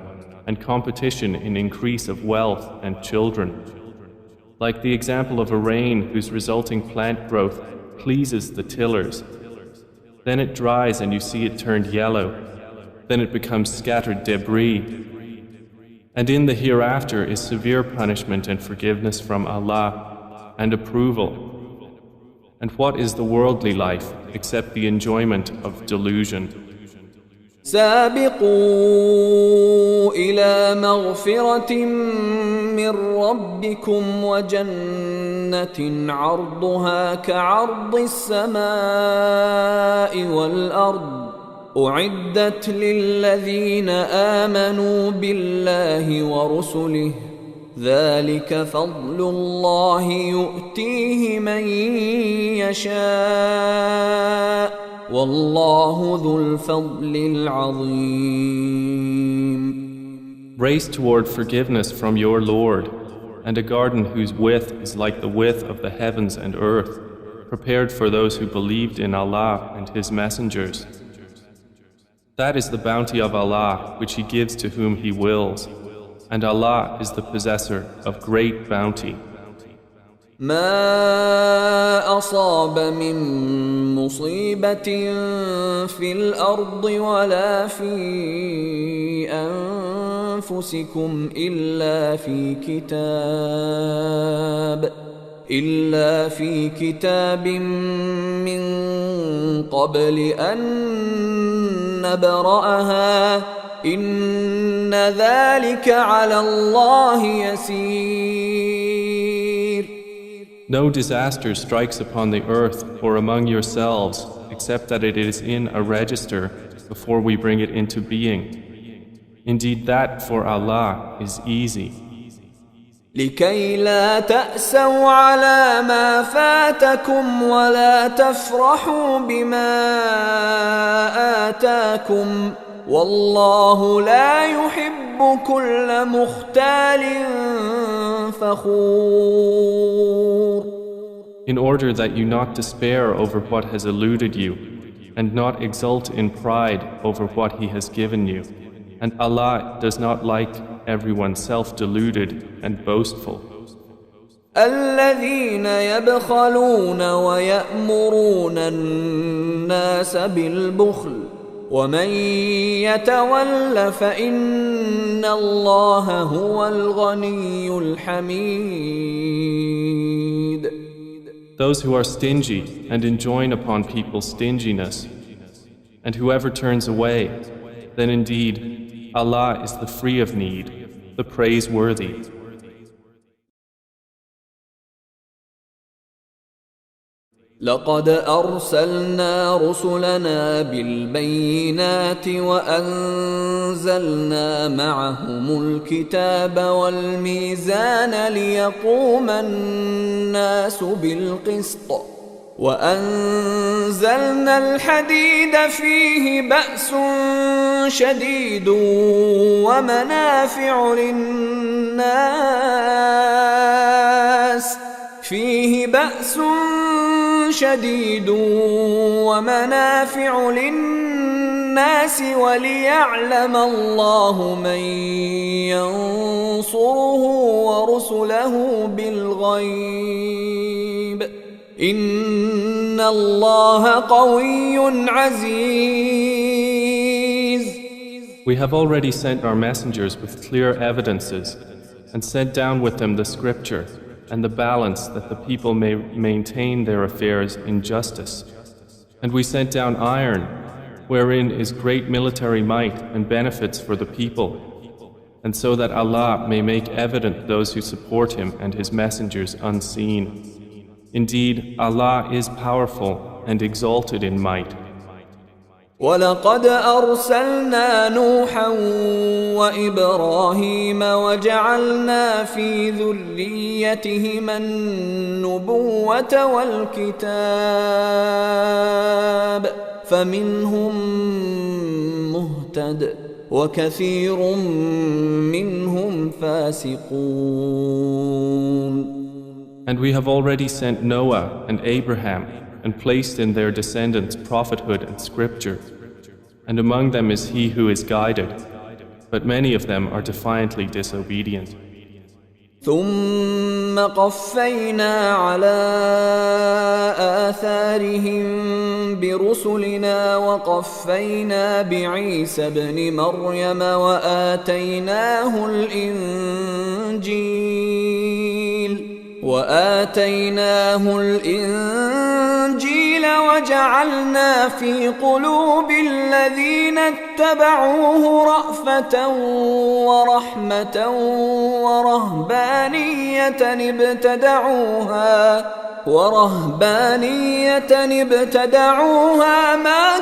Speaker 2: and competition in increase of wealth and children. Like the example of a rain whose resulting plant growth pleases the tillers. Then it dries and you see it turned yellow. Then it becomes scattered debris. And in the hereafter is severe punishment and forgiveness from Allah and approval. And what is the worldly life except the enjoyment of delusion?
Speaker 1: سابقوا إلى مغفرة من ربكم وجنة عرضها كعرض السماء والأرض أعدت للذين آمنوا بالله ورسله ذلك فضل الله يؤتيه من يشاء والله ذو الفضل العظيم.
Speaker 2: Race toward forgiveness from your Lord, and a garden whose width is like the width of the heavens and earth, prepared for those who believed in Allah and His messengers. That is the bounty of Allah which He gives to whom He wills, and Allah is the possessor of great bounty.
Speaker 1: ما أصاب من مصيبة في الأرض ولا في أنفسكم إلا في كتاب من قبل أن نبرأها إن ذلك على الله يسير.
Speaker 2: No disaster strikes upon the earth or among yourselves except that it is in a register before we bring it into being. Indeed, that for Allah is easy.
Speaker 1: لكي لا تأسوا على ما فاتكم ولا تفرحوا بما آتاكم والله لا يحب كل مختال فخور.
Speaker 2: in order that you not despair over what has eluded you, and not exult in pride over what He has given you. And Allah does not like everyone self-deluded and boastful.
Speaker 1: الذين يبخلون ويأمرون الناس بالبخل ومن يتول فإن الله هو الغني الحميد.
Speaker 2: Those who are stingy and enjoin upon people stinginess, and whoever turns away, then indeed Allah is the free of need, the praiseworthy.
Speaker 1: لقد أرسلنا رسلنا بالبينات وأنزلنا معهم الكتاب والميزان ليقوم الناس بالقسط وأنزلنا الحديد فيه بأس شديد ومنافع للناس وليعلم الله من ينصره ورسله بالغيب إن الله قوي عزيز.
Speaker 2: We have already sent our messengers with clear evidences and sent down with them the scripture and the balance that the people may maintain their affairs in justice. And we sent down iron, wherein is great military might and benefits for the people, and so that Allah may make evident those who support Him and His messengers unseen. Indeed, Allah is powerful and exalted in might.
Speaker 1: ولقد أرسلنا نوحا وإبراهيم وجعلنا في ذريتهما النبوة والكتاب فمنهم مهتد وكثير منهم فاسقون.
Speaker 2: And we have already sent Noah and Abraham and placed in their descendants prophethood and scripture. And among them is he who is guided, but many of them are defiantly disobedient.
Speaker 1: ثم قفينا على آثارهم برسلنا وقفينا بعيسى ابن مريم وآتيناه الإنجيل وجعلنا في قلوب الذين اتبعوه رأفة ورحمة ورهبانية ابتدعوها ما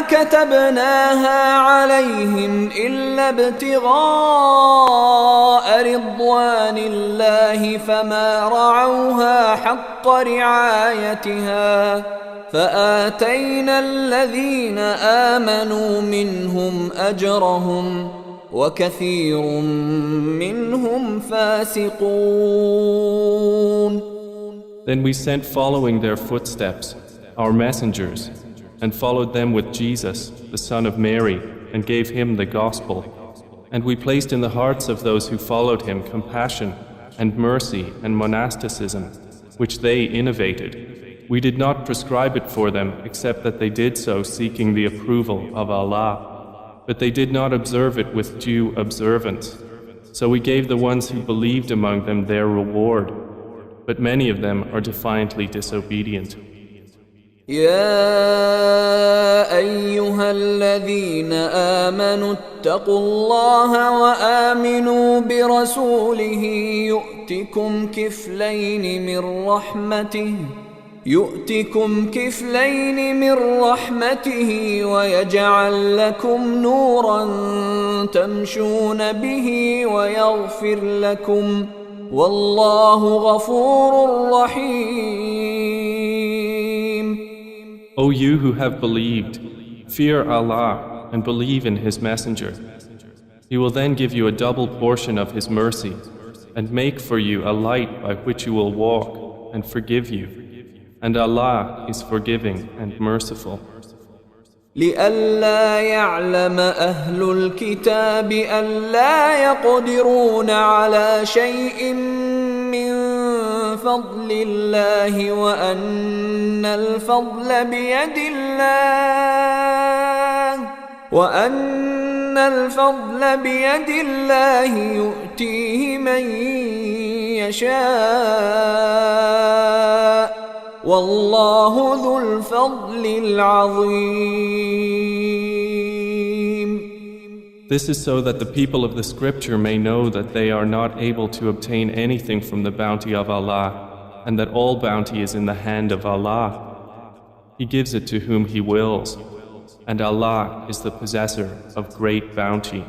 Speaker 1: كتبناها عليهم إلا ابتغاء رضوان الله فما رعوها حق رعايتها فآتينا الذين آمنوا منهم أجرهم وكثير منهم فاسقون.
Speaker 2: Then we sent following their footsteps our messengers and followed them with Jesus, the son of Mary, and gave him the gospel. And we placed in the hearts of those who followed him compassion and mercy and monasticism, which they innovated. We did not prescribe it for them except that they did so seeking the approval of Allah. But they did not observe it with due observance. So we gave the ones who believed among them their reward. But many of them are defiantly disobedient.
Speaker 1: يا أيها الذين آمنوا اتقوا الله وآمنوا برسوله يؤتكم كفلين من رحمته ويجعل لكم نورا تمشون به ويغفر لكم والله غفور رحيم.
Speaker 2: O you who have believed, fear Allah and believe in His Messenger. He will then give you a double portion of His mercy and make for you a light by which you will walk, and forgive you. And Allah is forgiving and merciful.
Speaker 1: لئلا يعلم أهل الكتاب ألا يقدرون على شيء من فضل الله وأن الفضل بيد الله يؤتيه من يشاء والله ذو الفضل العظيم.
Speaker 2: This is so that the people of the scripture may know that they are not able to obtain anything from the bounty of Allah, and that all bounty is in the hand of Allah. He gives it to whom He wills, and Allah is the possessor of great bounty.